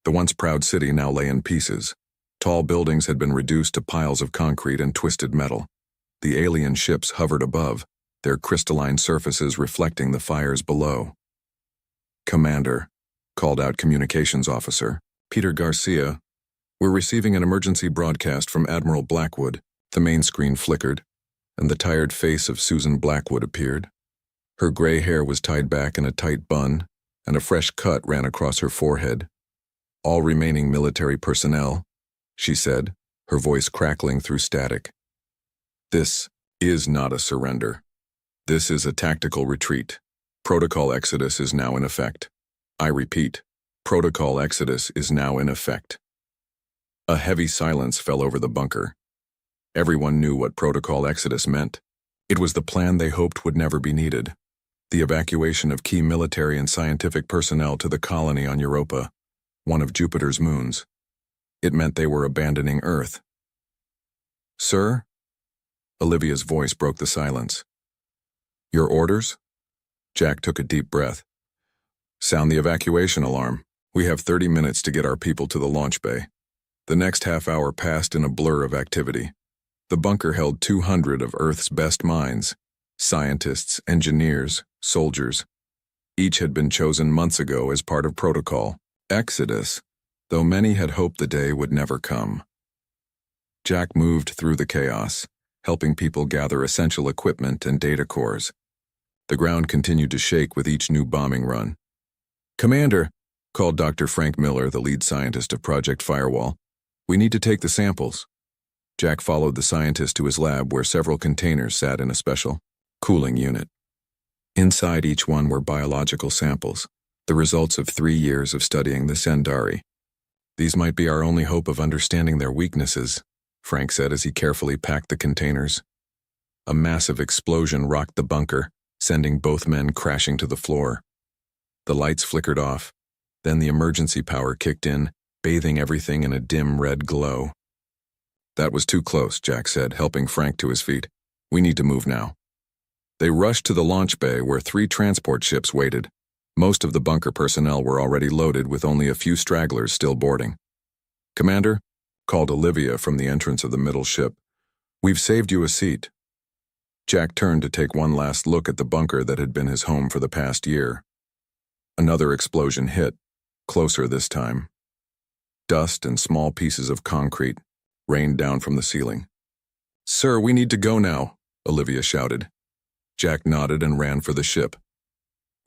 The once proud city now lay in pieces. Tall buildings had been reduced to piles of concrete and twisted metal. The alien ships hovered above, their crystalline surfaces reflecting the fires below. "Commander," called out Communications Officer Peter Garcia, "we're receiving an emergency broadcast from Admiral Blackwood." The main screen flickered, and the tired face of Susan Blackwood appeared. Her gray hair was tied back in a tight bun, and a fresh cut ran across her forehead. "All remaining military personnel," she said, her voice crackling through static. "This is not a surrender. This is a tactical retreat. Protocol Exodus is now in effect. I repeat, Protocol Exodus is now in effect." A heavy silence fell over the bunker. Everyone knew what Protocol Exodus meant. It was the plan they hoped would never be needed. The evacuation of key military and scientific personnel to the colony on Europa, one of Jupiter's moons. It meant they were abandoning Earth. "Sir?" Olivia's voice broke the silence. "Your orders?" Jack took a deep breath. "Sound the evacuation alarm. We have 30 minutes to get our people to the launch bay." The next half hour passed in a blur of activity. The bunker held 200 of Earth's best minds, scientists, engineers, soldiers. Each had been chosen months ago as part of Protocol Exodus, though many had hoped the day would never come. Jack moved through the chaos, helping people gather essential equipment and data cores. The ground continued to shake with each new bombing run. "Commander," called Dr. Frank Miller, the lead scientist of Project Firewall, "we need to take the samples." Jack followed the scientist to his lab where several containers sat in a special cooling unit. Inside each one were biological samples, the results of 3 years of studying the Zendari. These might be our only hope of understanding their weaknesses, Frank said as he carefully packed the containers. A massive explosion rocked the bunker, sending both men crashing to the floor. The lights flickered off, then the emergency power kicked in, bathing everything in a dim red glow. That was too close, Jack said, helping Frank to his feet. We need to move now. They rushed to the launch bay where 3 transport ships waited. Most of the bunker personnel were already loaded with only a few stragglers still boarding. Commander, called Olivia from the entrance of the middle ship, we've saved you a seat. Jack turned to take one last look at the bunker that had been his home for the past year. Another explosion hit, closer this time. Dust and small pieces of concrete rained down from the ceiling. Sir, we need to go now, Olivia shouted. Jack nodded and ran for the ship.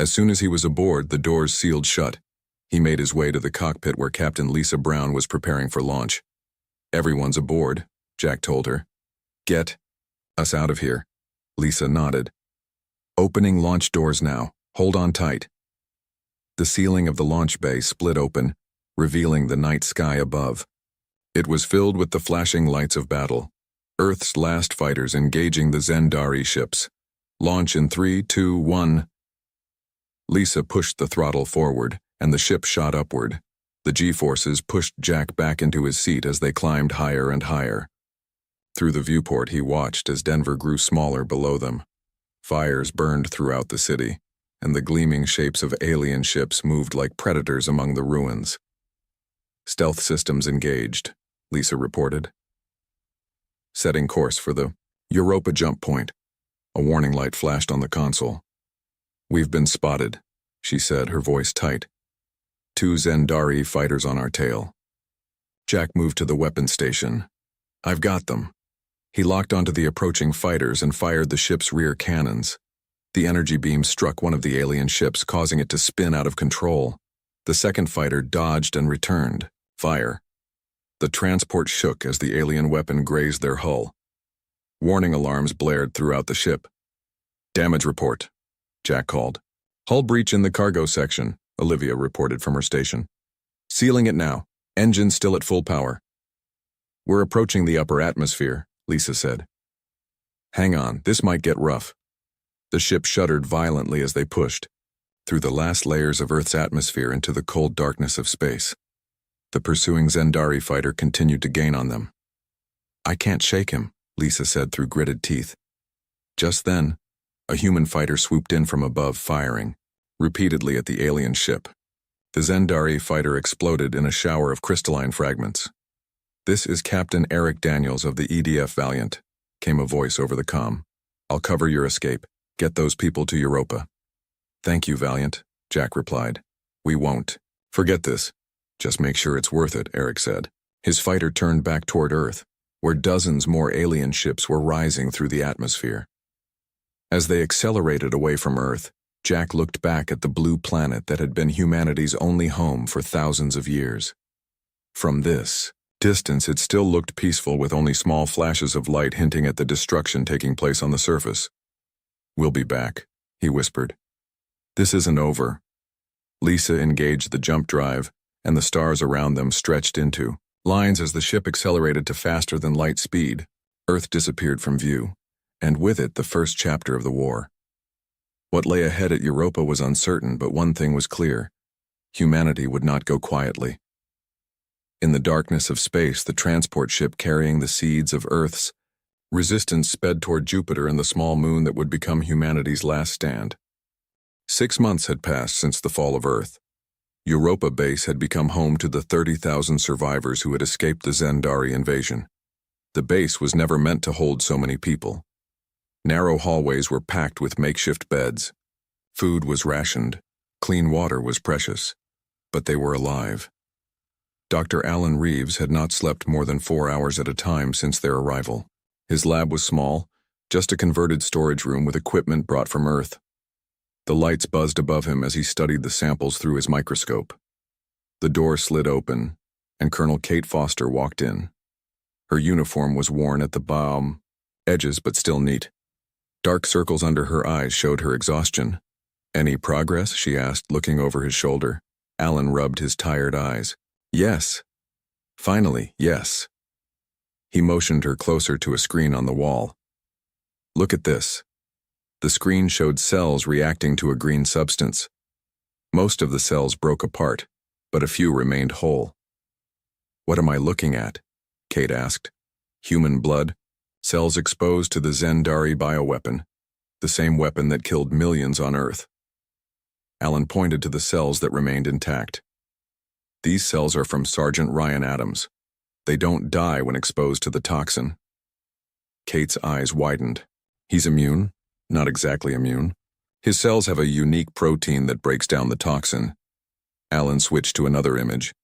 As soon as he was aboard, the doors sealed shut. He made his way to the cockpit where Captain Lisa Brown was preparing for launch. Everyone's aboard, Jack told her. Get us out of here. Lisa nodded. Opening launch doors now. Hold on tight. The ceiling of the launch bay split open, revealing the night sky above. It was filled with the flashing lights of battle. Earth's last fighters engaging the Zendari ships. Launch in 3, 2, 1. Lisa pushed the throttle forward, and the ship shot upward. The G-forces pushed Jack back into his seat as they climbed higher and higher. Through the viewport, he watched as Denver grew smaller below them. Fires burned throughout the city, and the gleaming shapes of alien ships moved like predators among the ruins. Stealth systems engaged, Lisa reported. Setting course for the Europa jump point. A warning light flashed on the console. We've been spotted, she said, her voice tight. 2 Zendari fighters on our tail. Jack moved to the weapons station. I've got them. He locked onto the approaching fighters and fired the ship's rear cannons. The energy beam struck one of the alien ships, causing it to spin out of control. The second fighter dodged and returned. Fire. The transport shook as the alien weapon grazed their hull. Warning alarms blared throughout the ship. Damage report, Jack called. Hull breach in the cargo section, Olivia reported from her station. Sealing it now. Engines still at full power. We're approaching the upper atmosphere, Lisa said. Hang on, this might get rough. The ship shuddered violently as they pushed, through the last layers of Earth's atmosphere into the cold darkness of space. The pursuing Zendari fighter continued to gain on them. I can't shake him, Lisa said through gritted teeth. Just then, a human fighter swooped in from above, firing, repeatedly at the alien ship. The Zendari fighter exploded in a shower of crystalline fragments. This is Captain Eric Daniels of the EDF Valiant, came a voice over the comm. I'll cover your escape. Get those people to Europa. Thank you, Valiant, Jack replied. We won't. Forget this. Just make sure it's worth it, Eric said. His fighter turned back toward Earth, where dozens more alien ships were rising through the atmosphere. As they accelerated away from Earth, Jack looked back at the blue planet that had been humanity's only home for thousands of years. From this distance, it still looked peaceful, with only small flashes of light hinting at the destruction taking place on the surface. We'll be back, he whispered. This isn't over. Lisa engaged the jump drive, and the stars around them stretched into lines as the ship accelerated to faster than light speed. Earth disappeared from view, and with it the first chapter of the war. What lay ahead at Europa was uncertain, but one thing was clear. Humanity would not go quietly. In the darkness of space, the transport ship carrying the seeds of Earth's resistance sped toward Jupiter and the small moon that would become humanity's last stand. 6 months had passed since the fall of Earth. Europa base had become home to the 30,000 survivors who had escaped the Zendari invasion. The base was never meant to hold so many people. Narrow hallways were packed with makeshift beds. Food was rationed. Clean water was precious. But they were alive. Dr. Alan Reeves had not slept more than 4 hours at a time since their arrival. His lab was small, just a converted storage room with equipment brought from Earth. The lights buzzed above him as he studied the samples through his microscope. The door slid open, and Colonel Kate Foster walked in. Her uniform was worn at the edges but still neat. Dark circles under her eyes showed her exhaustion. "Any progress?" she asked, looking over his shoulder. Alan rubbed his tired eyes. "Yes. Finally, yes." He motioned her closer to a screen on the wall. "Look at this." The screen showed cells reacting to a green substance. Most of the cells broke apart, but a few remained whole. "What am I looking at?" Kate asked. "Human blood, cells exposed to the Zendari bioweapon, the same weapon that killed millions on Earth." Alan pointed to the cells that remained intact. "These cells are from Sergeant Ryan Adams. They don't die when exposed to the toxin." Kate's eyes widened. "He's immune?" "Not exactly immune. His cells have a unique protein that breaks down the toxin." Alan switched to another image.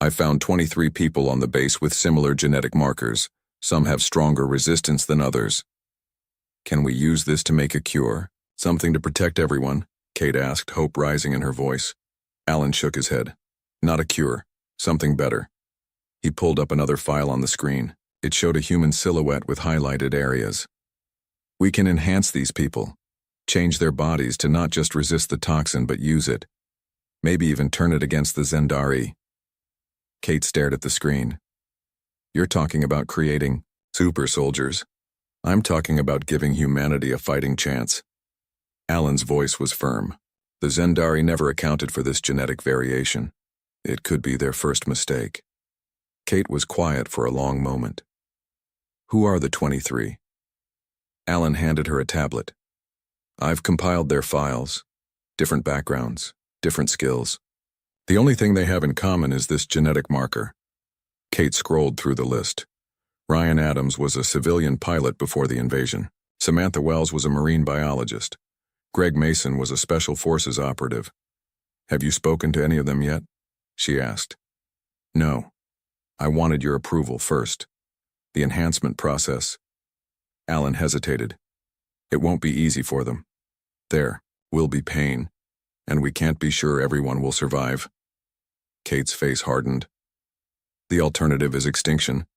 "I found 23 people on the base with similar genetic markers. Some have stronger resistance than others." "Can we use this to make a cure? Something to protect everyone?" Kate asked, hope rising in her voice. Alan shook his head. "Not a cure. Something better." He pulled up another file on the screen. It showed a human silhouette with highlighted areas. "We can enhance these people, change their bodies to not just resist the toxin but use it. Maybe even turn it against the Zendari." Kate stared at the screen. "You're talking about creating super soldiers. I'm talking about giving humanity a fighting chance." Alan's voice was firm. "The Zendari never accounted for this genetic variation. It could be their first mistake." Kate was quiet for a long moment. "Who are the 23? Alan handed her a tablet. "I've compiled their files. Different backgrounds, different skills. The only thing they have in common is this genetic marker." Kate scrolled through the list. Ryan Adams was a civilian pilot before the invasion. Samantha Wells was a marine biologist. Greg Mason was a special forces operative. "Have you spoken to any of them yet?" she asked. "No. I wanted your approval first. The enhancement process." Alan hesitated. "It won't be easy for them. There will be pain, and we can't be sure everyone will survive." Kate's face hardened. "The alternative is extinction.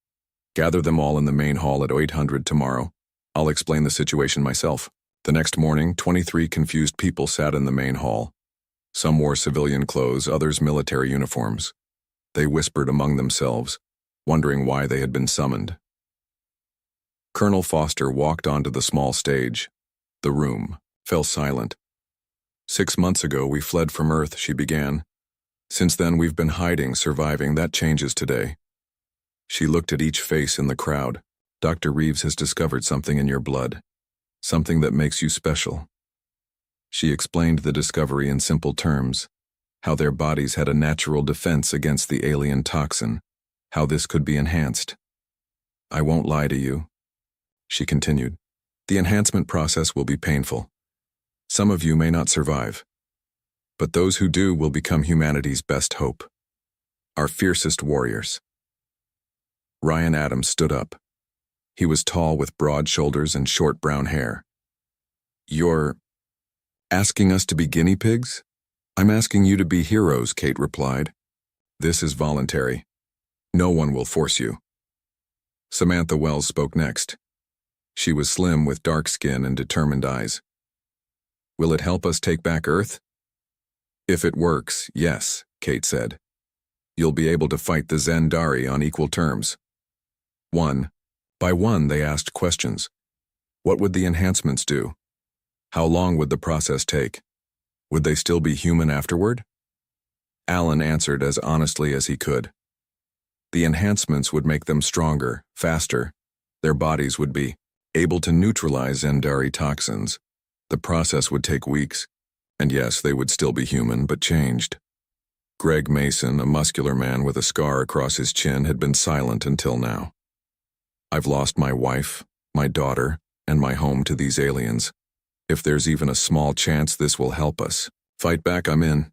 Gather them all in the main hall at 800 tomorrow. I'll explain the situation myself." The next morning, 23 confused people sat in the main hall. Some wore civilian clothes, others military uniforms. They whispered among themselves, wondering why they had been summoned. Colonel Foster walked onto the small stage. The room fell silent. "6 months ago, we fled from Earth," she began. "Since then, we've been hiding, surviving. That changes today." She looked at each face in the crowd. "Dr. Reeves has discovered something in your blood. Something that makes you special." She explained the discovery in simple terms. How their bodies had a natural defense against the alien toxin. How this could be enhanced. "I won't lie to you," she continued. "The enhancement process will be painful. Some of you may not survive. But those who do will become humanity's best hope. Our fiercest warriors." Ryan Adams stood up. He was tall with broad shoulders and short brown hair. "You're asking us to be guinea pigs?" "I'm asking you to be heroes," Kate replied. "This is voluntary. No one will force you." Samantha Wells spoke next. She was slim with dark skin and determined eyes. "Will it help us take back Earth?" "If it works, yes," Kate said. "You'll be able to fight the Zendari on equal terms." One by one, they asked questions. What would the enhancements do? How long would the process take? Would they still be human afterward? Alan answered as honestly as he could. The enhancements would make them stronger, faster. Their bodies would be able to neutralize Zendari toxins. The process would take weeks, and yes, they would still be human, but changed. Greg Mason, a muscular man with a scar across his chin, had been silent until now. "I've lost my wife, my daughter, and my home to these aliens. If there's even a small chance this will help us fight back, I'm in."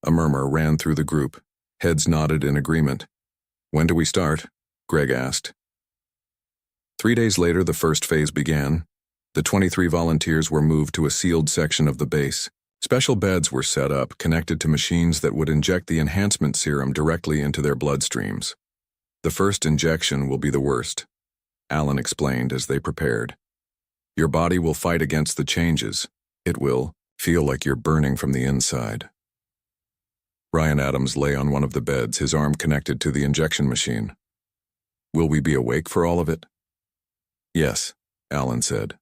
A murmur ran through the group. Heads nodded in agreement. "When do we start?" Greg asked. 3 days later, the first phase began. The 23 volunteers were moved to a sealed section of the base. Special beds were set up, connected to machines that would inject the enhancement serum directly into their bloodstreams. "The first injection will be the worst," Alan explained as they prepared. Your body will fight against the changes. It will feel like you're burning from the inside. Ryan Adams lay on one of the beds, his arm connected to the injection machine. Will we be awake for all of it? Yes, Alan said.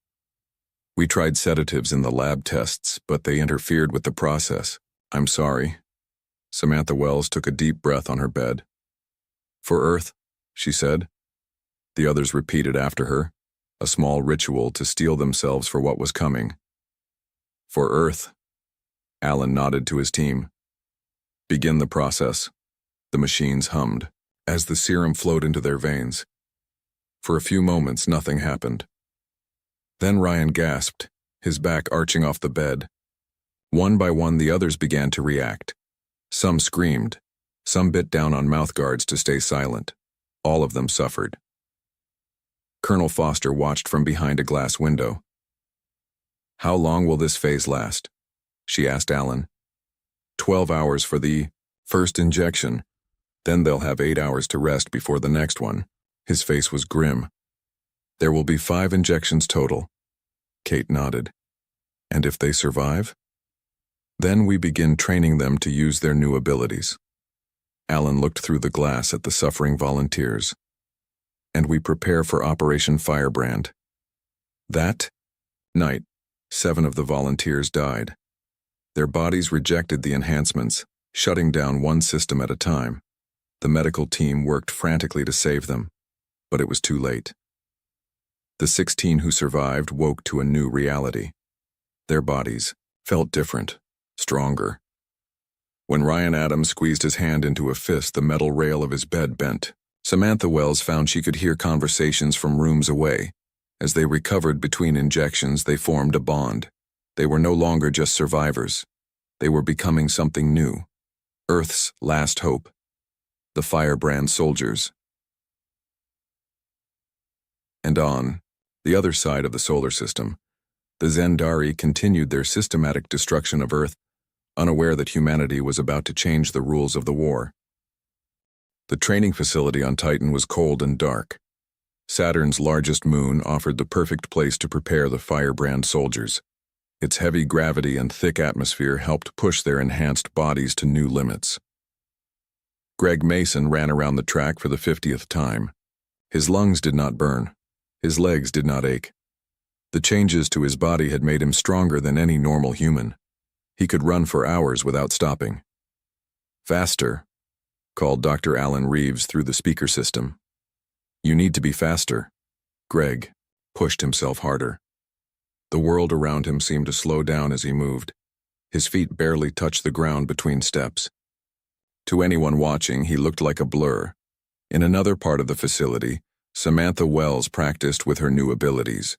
We tried sedatives in the lab tests, but they interfered with the process. I'm sorry. Samantha Wells took a deep breath on her bed. For Earth, she said. The others repeated after her, a small ritual to steel themselves for what was coming. For Earth, Alan nodded to his team. Begin the process. The machines hummed as the serum flowed into their veins. For a few moments, nothing happened. Then Ryan gasped, his back arching off the bed. One by one, the others began to react. Some screamed. Some bit down on mouthguards to stay silent. All of them suffered. Colonel Foster watched from behind a glass window. How long will this phase last? She asked Alan. 12 hours for the first injection. Then they'll have 8 hours to rest before the next one. His face was grim. There will be 5 injections total. Kate nodded. And if they survive? Then we begin training them to use their new abilities. Alan looked through the glass at the suffering volunteers. And we prepare for Operation Firebrand. That night, 7 of the volunteers died. Their bodies rejected the enhancements, shutting down one system at a time. The medical team worked frantically to save them, but it was too late. The 16 who survived woke to a new reality. Their bodies felt different, stronger. When Ryan Adams squeezed his hand into a fist, the metal rail of his bed bent. Samantha Wells found she could hear conversations from rooms away. As they recovered between injections, they formed a bond. They were no longer just survivors. They were becoming something new. Earth's last hope. The Firebrand soldiers. And on the other side of the solar system, the Zendari continued their systematic destruction of Earth, unaware that humanity was about to change the rules of the war. The training facility on Titan was cold and dark. Saturn's largest moon offered the perfect place to prepare the Firebrand soldiers. Its heavy gravity and thick atmosphere helped push their enhanced bodies to new limits. Greg Mason ran around the track for the 50th time. His lungs did not burn. His legs did not ache. The changes to his body had made him stronger than any normal human. He could run for hours without stopping. Faster, called Dr. Alan Reeves through the speaker system. You need to be faster. Greg pushed himself harder. The world around him seemed to slow down as he moved. His feet barely touched the ground between steps. To anyone watching, he looked like a blur. In another part of the facility, Samantha Wells practiced with her new abilities.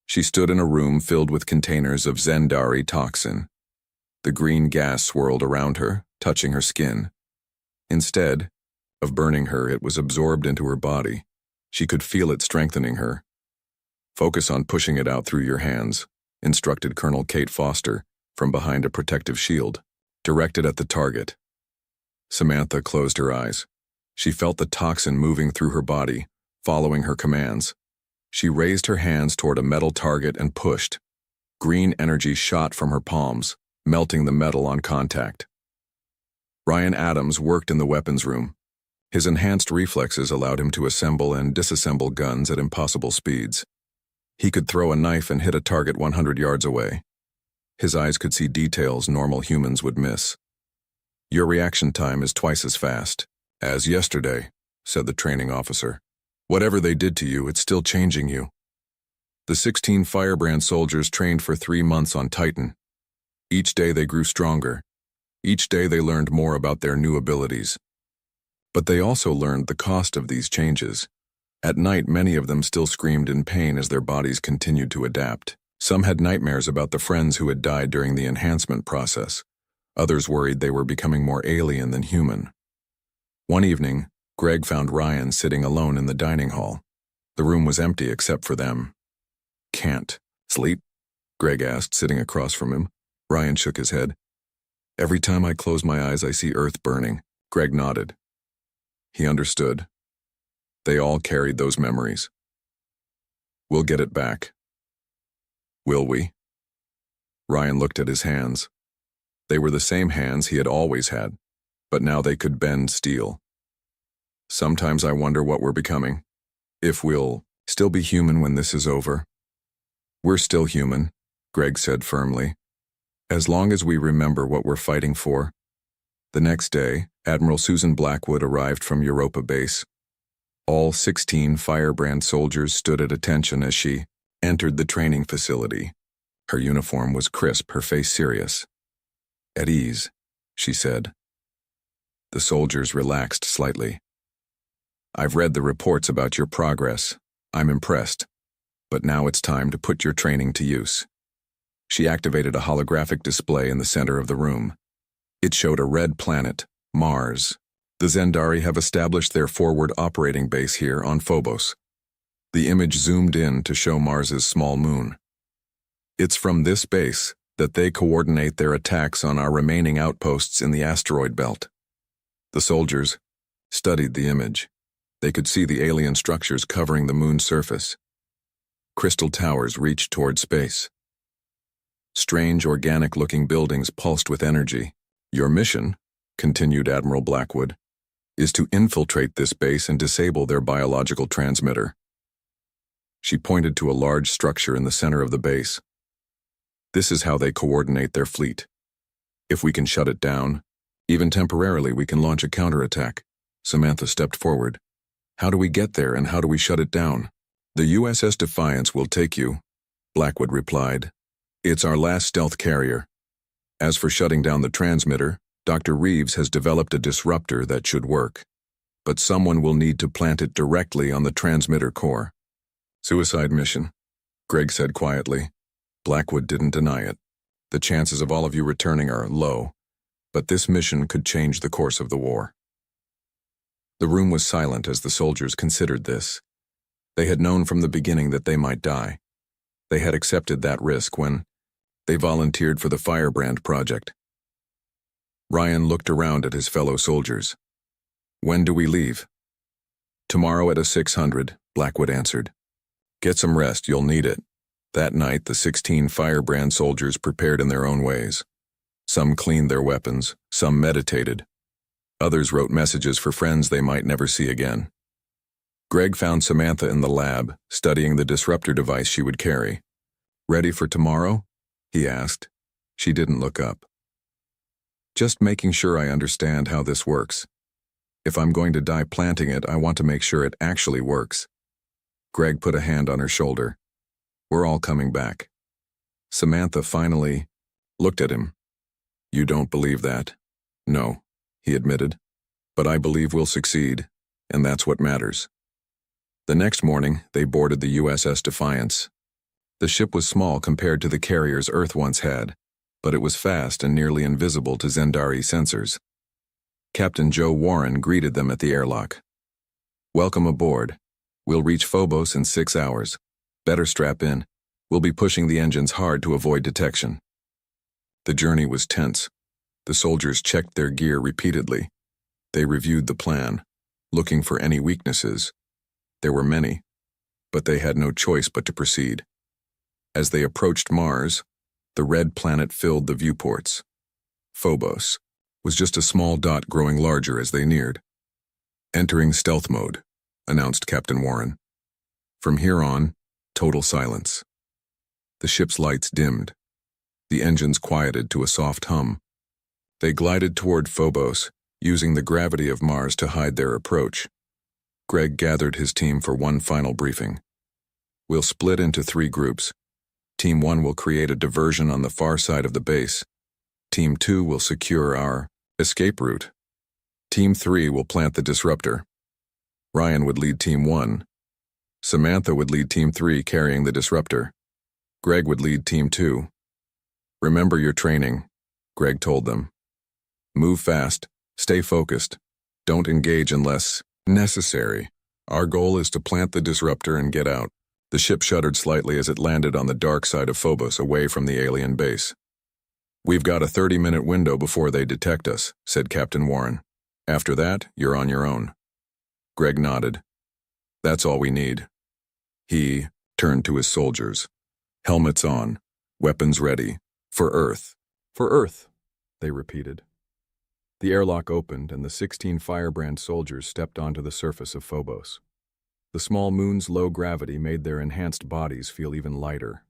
She stood in a room filled with containers of Zendari toxin. The green gas swirled around her, touching her skin. Instead of burning her, it was absorbed into her body. She could feel it strengthening her. Focus on pushing it out through your hands, instructed Colonel Kate Foster from behind a protective shield, directed at the target. Samantha closed her eyes. She felt the toxin moving through her body, following her commands. She raised her hands toward a metal target and pushed. Green energy shot from her palms, melting the metal on contact. Ryan Adams worked in the weapons room. His enhanced reflexes allowed him to assemble and disassemble guns at impossible speeds. He could throw a knife and hit a target 100 yards away. His eyes could see details normal humans would miss. Your reaction time is twice as fast as yesterday, said the training officer. Whatever they did to you, it's still changing you. The 16 Firebrand soldiers trained for 3 months on Titan. Each day they grew stronger. Each day they learned more about their new abilities. But they also learned the cost of these changes. At night, many of them still screamed in pain as their bodies continued to adapt. Some had nightmares about the friends who had died during the enhancement process. Others worried they were becoming more alien than human. One evening, Greg found Ryan sitting alone in the dining hall. The room was empty except for them. Can't sleep? Greg asked, sitting across from him. Ryan shook his head. Every time I close my eyes, I see Earth burning. Greg nodded. He understood. They all carried those memories. We'll get it back. Will we? Ryan looked at his hands. They were the same hands he had always had, but now they could bend steel. Sometimes I wonder what we're becoming. If we'll still be human when this is over. We're still human, Greg said firmly, as long as we remember what we're fighting for. The next day, Admiral Susan Blackwood arrived from Europa Base. All 16 Firebrand soldiers stood at attention as she entered the training facility. Her uniform was crisp, her face serious. At ease, she said. The soldiers relaxed slightly. I've read the reports about your progress. I'm impressed. But now it's time to put your training to use. She activated a holographic display in the center of the room. It showed a red planet, Mars. The Zendari have established their forward operating base here on Phobos. The image zoomed in to show Mars's small moon. It's from this base that they coordinate their attacks on our remaining outposts in the asteroid belt. The soldiers studied the image. They could see the alien structures covering the moon's surface. Crystal towers reached toward space. Strange, organic-looking buildings pulsed with energy. Your mission, continued Admiral Blackwood, is to infiltrate this base and disable their biological transmitter. She pointed to a large structure in the center of the base. This is how they coordinate their fleet. If we can shut it down, even temporarily, we can launch a counterattack. Samantha stepped forward. How do we get there and how do we shut it down? The USS Defiance will take you, Blackwood replied. It's our last stealth carrier. As for shutting down the transmitter, Dr. Reeves has developed a disruptor that should work. But someone will need to plant it directly on the transmitter core. Suicide mission, Greg said quietly. Blackwood didn't deny it. The chances of all of you returning are low, but this mission could change the course of the war. The room was silent as the soldiers considered this. They had known from the beginning that they might die. They had accepted that risk when they volunteered for the Firebrand project. Ryan looked around at his fellow soldiers. When do we leave? Tomorrow at 600, Blackwood answered. Get some rest, you'll need it. That night, the 16 Firebrand soldiers prepared in their own ways. Some cleaned their weapons, some meditated. Others wrote messages for friends they might never see again. Greg found Samantha in the lab, studying the disruptor device she would carry. Ready for tomorrow? He asked. She didn't look up. Just making sure I understand how this works. If I'm going to die planting it, I want to make sure it actually works. Greg put a hand on her shoulder. We're all coming back. Samantha finally looked at him. You don't believe that? No, he admitted. But I believe we'll succeed, and that's what matters. The next morning, they boarded the USS Defiance. The ship was small compared to the carriers Earth once had, but it was fast and nearly invisible to Zendari sensors. Captain Joe Warren greeted them at the airlock. Welcome aboard. We'll reach Phobos in 6 hours. Better strap in. We'll be pushing the engines hard to avoid detection. The journey was tense. The soldiers checked their gear repeatedly. They reviewed the plan, looking for any weaknesses. There were many, but they had no choice but to proceed. As they approached Mars, the red planet filled the viewports. Phobos was just a small dot growing larger as they neared. Entering stealth mode, announced Captain Warren. From here on, total silence. The ship's lights dimmed. The engines quieted to a soft hum. They glided toward Phobos, using the gravity of Mars to hide their approach. Greg gathered his team for one final briefing. We'll split into 3 groups. Team 1 will create a diversion on the far side of the base. Team 2 will secure our escape route. Team 3 will plant the disruptor. Ryan would lead Team 1. Samantha would lead Team 3 carrying the disruptor. Greg would lead Team 2. Remember your training, Greg told them. Move fast, stay focused, don't engage unless necessary. Our goal is to plant the disruptor and get out. The ship shuddered slightly as it landed on the dark side of Phobos away from the alien base. We've got a 30-minute window before they detect us, said Captain Warren. After that, you're on your own. Greg nodded. That's all we need. He turned to his soldiers. Helmets on. Weapons ready. For Earth. For Earth, they repeated. The airlock opened and the 16 firebrand soldiers stepped onto the surface of Phobos. The small moon's low gravity made their enhanced bodies feel even lighter.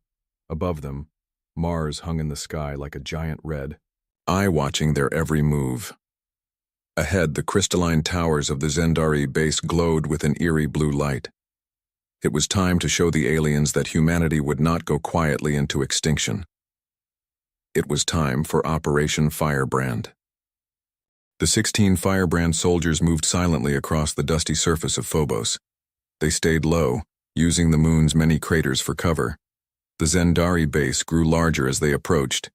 Above them, Mars hung in the sky like a giant red eye watching their every move. Ahead, the crystalline towers of the Zendari base glowed with an eerie blue light. It was time to show the aliens that humanity would not go quietly into extinction. It was time for Operation Firebrand. The 16 firebrand soldiers moved silently across the dusty surface of Phobos. They stayed low, using the moon's many craters for cover. The Zendari base grew larger as they approached.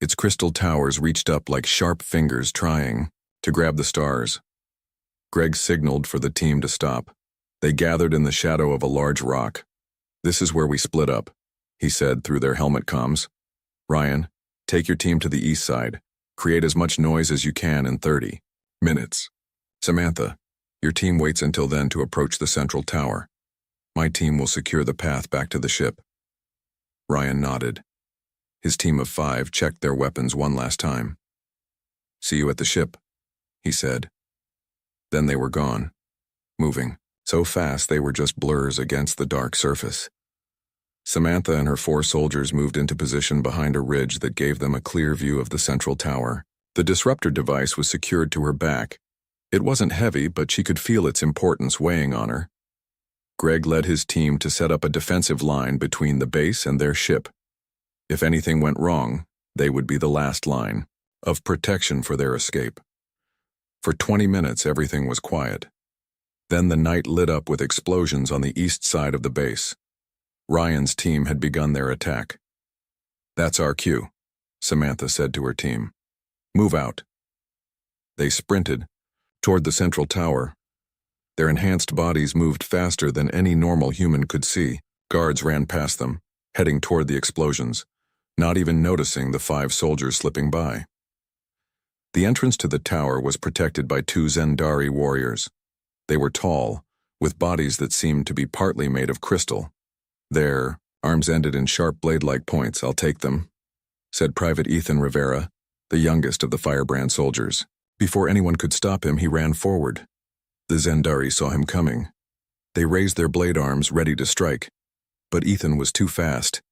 Its crystal towers reached up like sharp fingers trying to grab the stars. Greg signaled for the team to stop. They gathered in the shadow of a large rock. "This is where we split up," he said through their helmet comms. "Ryan, take your team to the east side. Create as much noise as you can in 30 minutes. Samantha, your team waits until then to approach the central tower. My team will secure the path back to the ship." Ryan nodded. His team of 5 checked their weapons one last time. "See you at the ship," he said. Then they were gone, moving so fast they were just blurs against the dark surface. Samantha and her 4 soldiers moved into position behind a ridge that gave them a clear view of the central tower. The disruptor device was secured to her back. It wasn't heavy, but she could feel its importance weighing on her. Greg led his team to set up a defensive line between the base and their ship. If anything went wrong, they would be the last line of protection for their escape. For 20 minutes, everything was quiet. Then the night lit up with explosions on the east side of the base. Ryan's team had begun their attack. "That's our cue," Samantha said to her team. "Move out." They sprinted toward the central tower. Their enhanced bodies moved faster than any normal human could see. Guards ran past them, heading toward the explosions, not even noticing the 5 soldiers slipping by. The entrance to the tower was protected by 2 Zendari warriors. They were tall, with bodies that seemed to be partly made of crystal. Their arms ended in sharp blade-like points. "I'll take them," said Private Ethan Rivera, the youngest of the firebrand soldiers. Before anyone could stop him, he ran forward. The Zendari saw him coming. They raised their blade arms, ready to strike. But Ethan was too fast.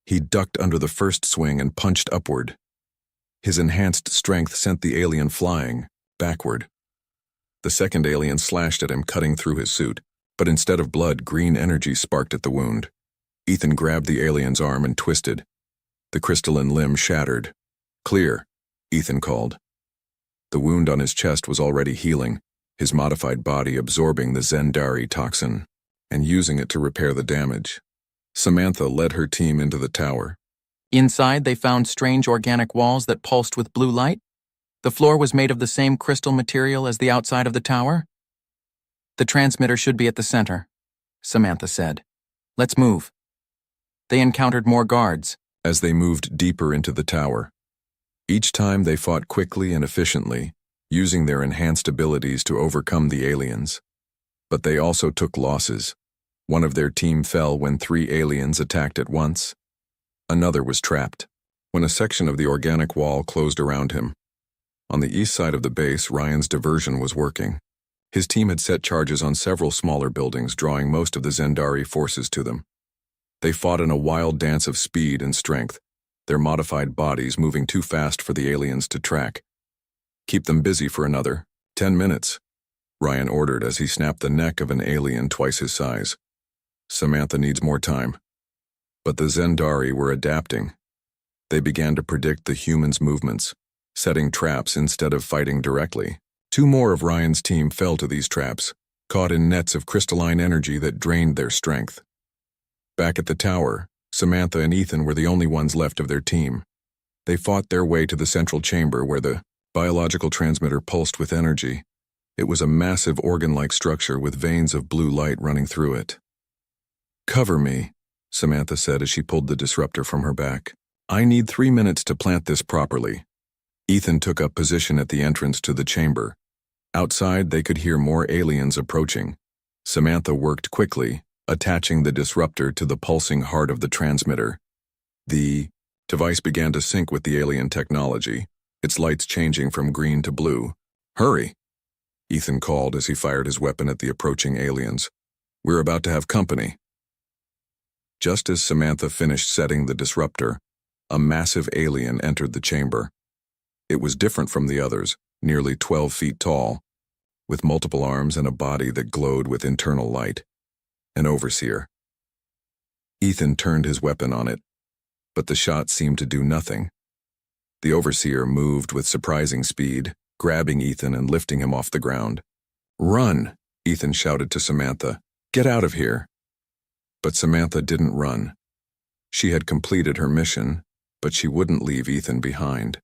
He ducked under the first swing and punched upward. His enhanced strength sent the alien flying, backward. The second alien slashed at him, cutting through his suit, but instead of blood, green energy sparked at the wound. Ethan grabbed the alien's arm and twisted. The crystalline limb shattered. "Clear," Ethan called. The wound on his chest was already healing, his modified body absorbing the Zendari toxin and using it to repair the damage. Samantha led her team into the tower. Inside, they found strange organic walls that pulsed with blue light. The floor was made of the same crystal material as the outside of the tower. "The transmitter should be at the center," Samantha said. "Let's move." They encountered more guards as they moved deeper into the tower. Each time they fought quickly and efficiently, using their enhanced abilities to overcome the aliens. But they also took losses. One of their team fell when 3 aliens attacked at once. Another was trapped when a section of the organic wall closed around him. On the east side of the base, Ryan's diversion was working. His team had set charges on several smaller buildings, drawing most of the Zendari forces to them. They fought in a wild dance of speed and strength, their modified bodies moving too fast for the aliens to track. "Keep them busy for another 10 minutes, Ryan ordered as he snapped the neck of an alien twice his size. "Samantha needs more time." But the Zendari were adapting. They began to predict the humans' movements, setting traps instead of fighting directly. 2 more of Ryan's team fell to these traps, caught in nets of crystalline energy that drained their strength. Back at the tower, Samantha and Ethan were the only ones left of their team. They fought their way to the central chamber where the biological transmitter pulsed with energy. It was a massive organ-like structure with veins of blue light running through it. "Cover me," Samantha said as she pulled the disruptor from her back. "I need 3 minutes to plant this properly." Ethan took up position at the entrance to the chamber. Outside, they could hear more aliens approaching. Samantha worked quickly, attaching the disruptor to the pulsing heart of the transmitter. The device began to sync with the alien technology, its lights changing from green to blue. "Hurry!" Ethan called as he fired his weapon at the approaching aliens. "We're about to have company." Just as Samantha finished setting the disruptor, a massive alien entered the chamber. It was different from the others, nearly 12 feet tall, with multiple arms and a body that glowed with internal light. An overseer. Ethan turned his weapon on it, but the shot seemed to do nothing. The overseer moved with surprising speed, grabbing Ethan and lifting him off the ground. "Run!" Ethan shouted to Samantha. "Get out of here!" But Samantha didn't run. She had completed her mission, but she wouldn't leave Ethan behind.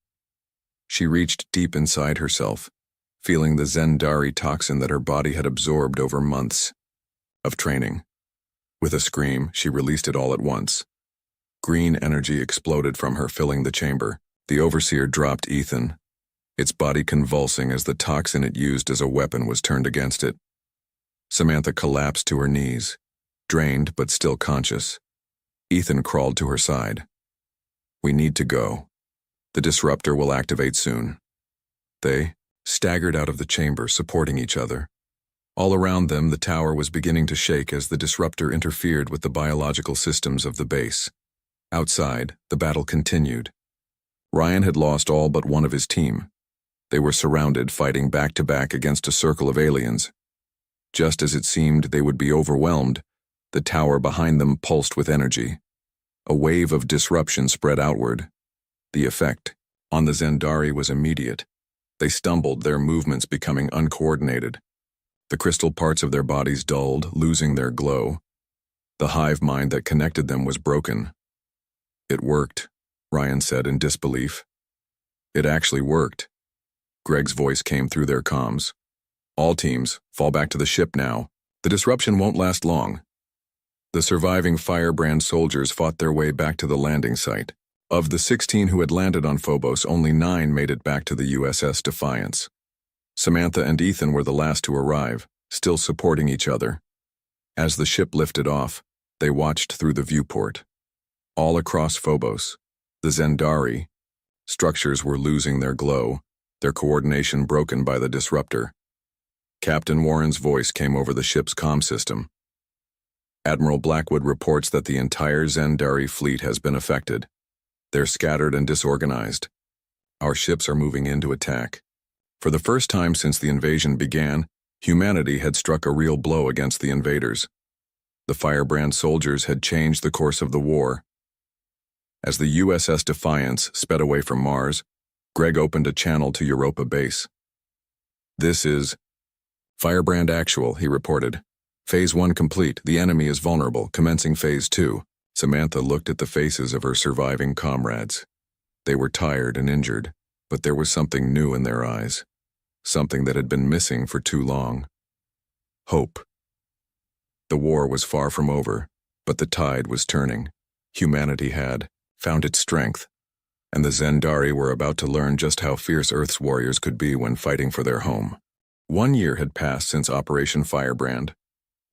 She reached deep inside herself, feeling the Zendari toxin that her body had absorbed over months of training. With a scream, she released it all at once. Green energy exploded from her, filling the chamber. The overseer dropped Ethan, its body convulsing as the toxin it used as a weapon was turned against it. Samantha collapsed to her knees, drained but still conscious. Ethan crawled to her side. "We need to go. The disruptor will activate soon." They staggered out of the chamber, supporting each other. All around them, the tower was beginning to shake as the disruptor interfered with the biological systems of the base. Outside, the battle continued. Ryan had lost all but one of his team. They were surrounded, fighting back-to-back against a circle of aliens. Just as it seemed they would be overwhelmed, the tower behind them pulsed with energy. A wave of disruption spread outward. The effect on the Zendari was immediate. They stumbled, their movements becoming uncoordinated. The crystal parts of their bodies dulled, losing their glow. The hive mind that connected them was broken. "It worked," Ryan said in disbelief. "It actually worked." Greg's voice came through their comms. "All teams, fall back to the ship now. The disruption won't last long." The surviving Firebrand soldiers fought their way back to the landing site. Of the 16 who had landed on Phobos, only 9 made it back to the USS Defiance. Samantha and Ethan were the last to arrive, still supporting each other. As the ship lifted off, they watched through the viewport. All across Phobos, the Zendari structures were losing their glow, their coordination broken by the disruptor. Captain Warren's voice came over the ship's comm system. "Admiral Blackwood reports that the entire Zendari fleet has been affected. They're scattered and disorganized. Our ships are moving in to attack." For the first time since the invasion began, humanity had struck a real blow against the invaders. The Firebrand soldiers had changed the course of the war. As the USS Defiance sped away from Mars, Greg opened a channel to Europa base. "This is Firebrand Actual," he reported. "Phase 1 complete. The enemy is vulnerable. Commencing Phase 2. Samantha looked at the faces of her surviving comrades. They were tired and injured, but there was something new in their eyes. Something that had been missing for too long. Hope. The war was far from over, but the tide was turning. Humanity had found its strength, and the Zendari were about to learn just how fierce Earth's warriors could be when fighting for their home. 1 year had passed since Operation Firebrand.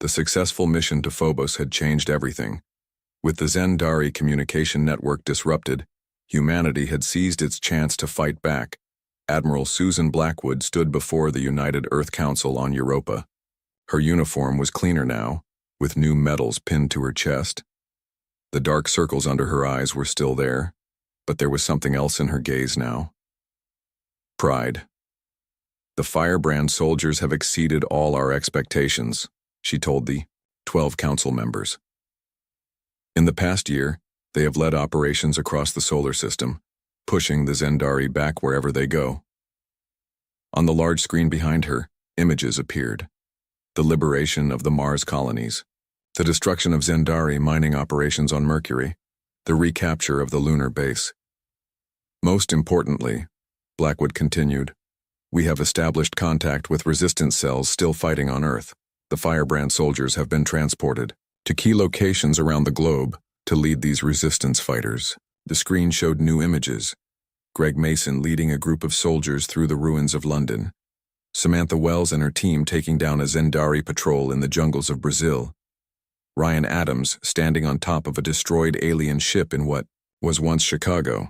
The successful mission to Phobos had changed everything. With the Zendari communication network disrupted, humanity had seized its chance to fight back. Admiral Susan Blackwood stood before the United Earth Council on Europa. Her uniform was cleaner now, with new medals pinned to her chest. The dark circles under her eyes were still there, but there was something else in her gaze now. Pride. "The Firebrand soldiers have exceeded all our expectations," she told the 12 council members. "In the past year, they have led operations across the solar system, pushing the Zendari back wherever they go." On the large screen behind her, images appeared. The liberation of the Mars colonies, the destruction of Zendari mining operations on Mercury, the recapture of the lunar base. "Most importantly," Blackwood continued, "we have established contact with resistance cells still fighting on Earth. The Firebrand soldiers have been transported to key locations around the globe to lead these resistance fighters." The screen showed new images. Greg Mason leading a group of soldiers through the ruins of London. Samantha Wells and her team taking down a Zendari patrol in the jungles of Brazil. Ryan Adams standing on top of a destroyed alien ship in what was once Chicago.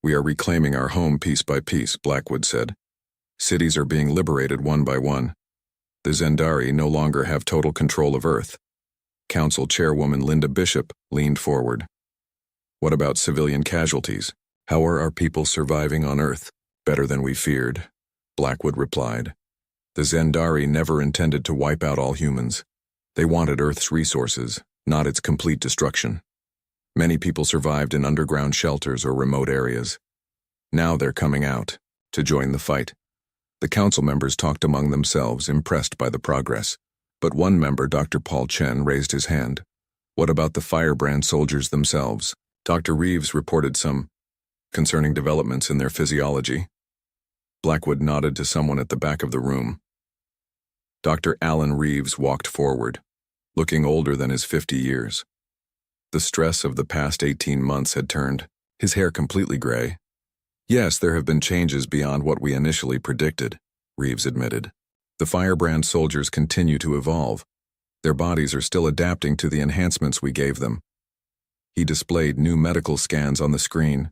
We are reclaiming our home piece by piece, Blackwood said. Cities are being liberated one by one. The Zendari no longer have total control of Earth. Council Chairwoman Linda Bishop leaned forward. What about civilian casualties? How are our people surviving on Earth? Better than we feared, Blackwood replied. The Zendari never intended to wipe out all humans. They wanted Earth's resources, not its complete destruction. Many people survived in underground shelters or remote areas. Now they're coming out to join the fight. The council members talked among themselves, impressed by the progress. But one member, Dr. Paul Chen, raised his hand. What about the firebrand soldiers themselves? Dr. Reeves reported some concerning developments in their physiology. Blackwood nodded to someone at the back of the room. Dr. Alan Reeves walked forward, looking older than his 50 years. The stress of the past 18 months had turned his hair completely gray. Yes, there have been changes beyond what we initially predicted, Reeves admitted. The firebrand soldiers continue to evolve. Their bodies are still adapting to the enhancements we gave them. He displayed new medical scans on the screen.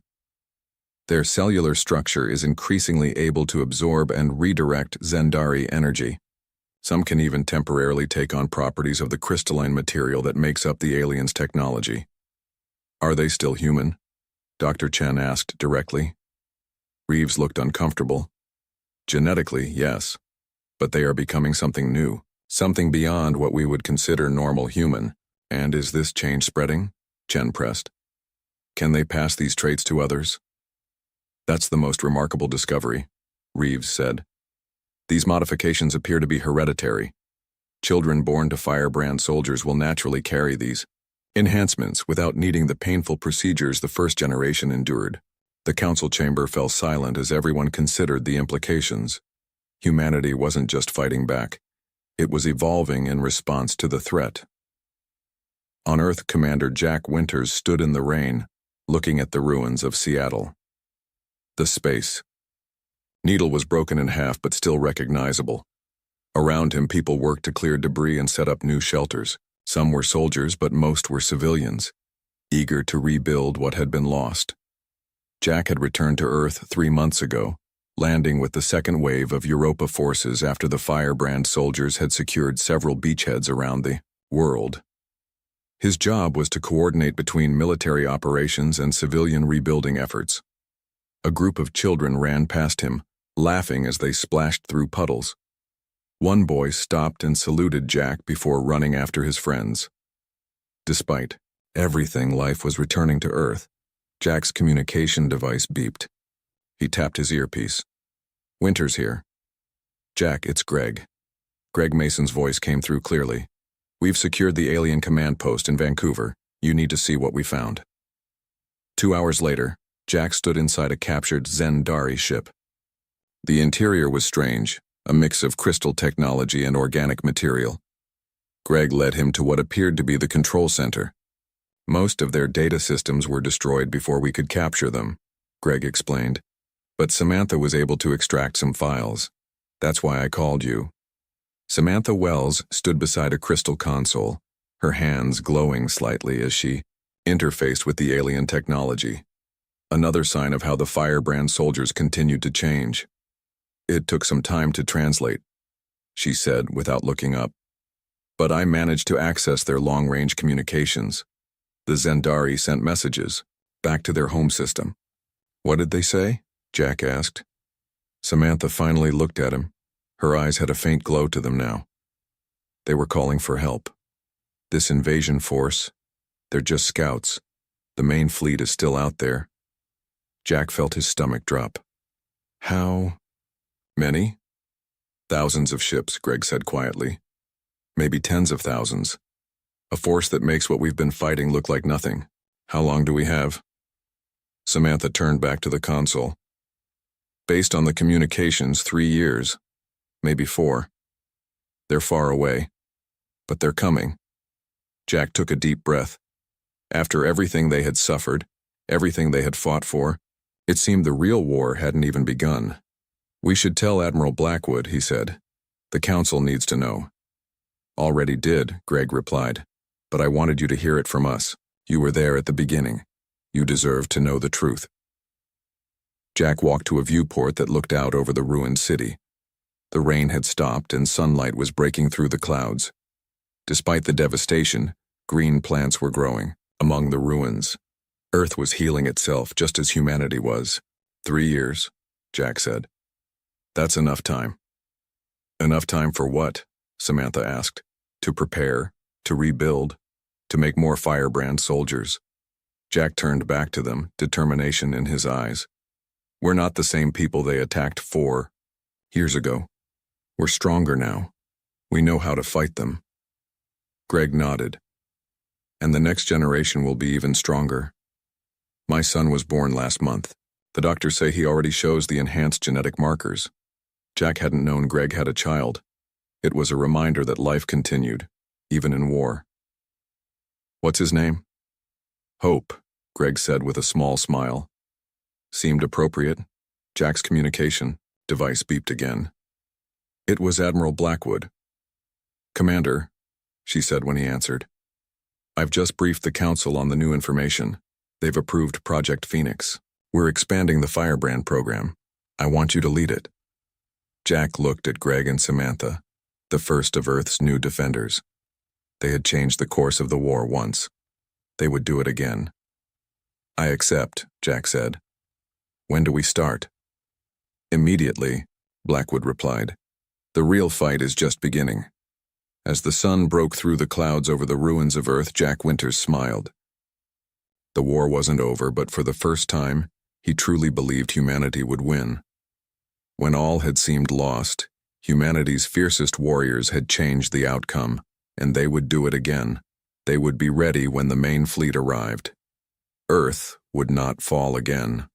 Their cellular structure is increasingly able to absorb and redirect Zendari energy. Some can even temporarily take on properties of the crystalline material that makes up the aliens' technology. Are they still human? Dr. Chen asked directly. Reeves looked uncomfortable. Genetically, yes. But they are becoming something new, something beyond what we would consider normal human. And is this change spreading? Chen pressed. Can they pass these traits to others? That's the most remarkable discovery, Reeves said. These modifications appear to be hereditary. Children born to firebrand soldiers will naturally carry these enhancements without needing the painful procedures the first generation endured. The council chamber fell silent as everyone considered the implications. Humanity wasn't just fighting back. It was evolving in response to the threat. On Earth, Commander Jack Winters stood in the rain, looking at the ruins of Seattle. The space. Needle was broken in half but still recognizable. Around him, people worked to clear debris and set up new shelters. Some were soldiers, but most were civilians, eager to rebuild what had been lost. Jack had returned to Earth 3 months ago, landing with the second wave of Europa forces after the firebrand soldiers had secured several beachheads around the world. His job was to coordinate between military operations and civilian rebuilding efforts. A group of children ran past him, laughing as they splashed through puddles. One boy stopped and saluted Jack before running after his friends. Despite everything, life was returning to Earth. Jack's communication device beeped. He tapped his earpiece. Winters here. Jack, it's Greg. Greg Mason's voice came through clearly. We've secured the alien command post in Vancouver. You need to see what we found. 2 hours later, Jack stood inside a captured Zendari ship. The interior was strange, a mix of crystal technology and organic material. Greg led him to what appeared to be the control center. Most of their data systems were destroyed before we could capture them, Greg explained. But Samantha was able to extract some files. That's why I called you. Samantha Wells stood beside a crystal console, her hands glowing slightly as she interfaced with the alien technology. Another sign of how the firebrand soldiers continued to change. It took some time to translate, she said without looking up. But I managed to access their long-range communications. The Zendari sent messages back to their home system. What did they say? Jack asked. Samantha finally looked at him. Her eyes had a faint glow to them now. They were calling for help. This invasion force, they're just scouts. The main fleet is still out there. Jack felt his stomach drop. How many? Thousands of ships, Greg said quietly. Maybe tens of thousands. A force that makes what we've been fighting look like nothing. How long do we have? Samantha turned back to the console. Based on the communications, 3 years. Maybe 4. They're far away. But they're coming. Jack took a deep breath. After everything they had suffered, everything they had fought for, it seemed the real war hadn't even begun. We should tell Admiral Blackwood, he said. The council needs to know. Already did, Greg replied. But I wanted you to hear it from us. You were there at the beginning. You deserve to know the truth. Jack walked to a viewport that looked out over the ruined city. The rain had stopped and sunlight was breaking through the clouds. Despite the devastation, green plants were growing among the ruins. Earth was healing itself just as humanity was. 3 years, Jack said. That's enough time. Enough time for what? Samantha asked. To prepare, to rebuild, to make more firebrand soldiers. Jack turned back to them, determination in his eyes. We're not the same people they attacked 4 years ago. We're stronger now. We know how to fight them. Greg nodded. And the next generation will be even stronger. My son was born last month. The doctors say he already shows the enhanced genetic markers. Jack hadn't known Greg had a child. It was a reminder that life continued, even in war. What's his name? Hope, Greg said with a small smile. Seemed appropriate. Jack's communication device beeped again. It was Admiral Blackwood. Commander, she said when he answered. I've just briefed the council on the new information. They've approved Project Phoenix. We're expanding the Firebrand program. I want you to lead it. Jack looked at Greg and Samantha, the first of Earth's new defenders. They had changed the course of the war once. They would do it again. I accept, Jack said. When do we start? Immediately, Blackwood replied. The real fight is just beginning. As the sun broke through the clouds over the ruins of Earth, Jack Winters smiled. The war wasn't over, but for the first time, he truly believed humanity would win. When all had seemed lost, humanity's fiercest warriors had changed the outcome, and they would do it again. They would be ready when the main fleet arrived. Earth would not fall again.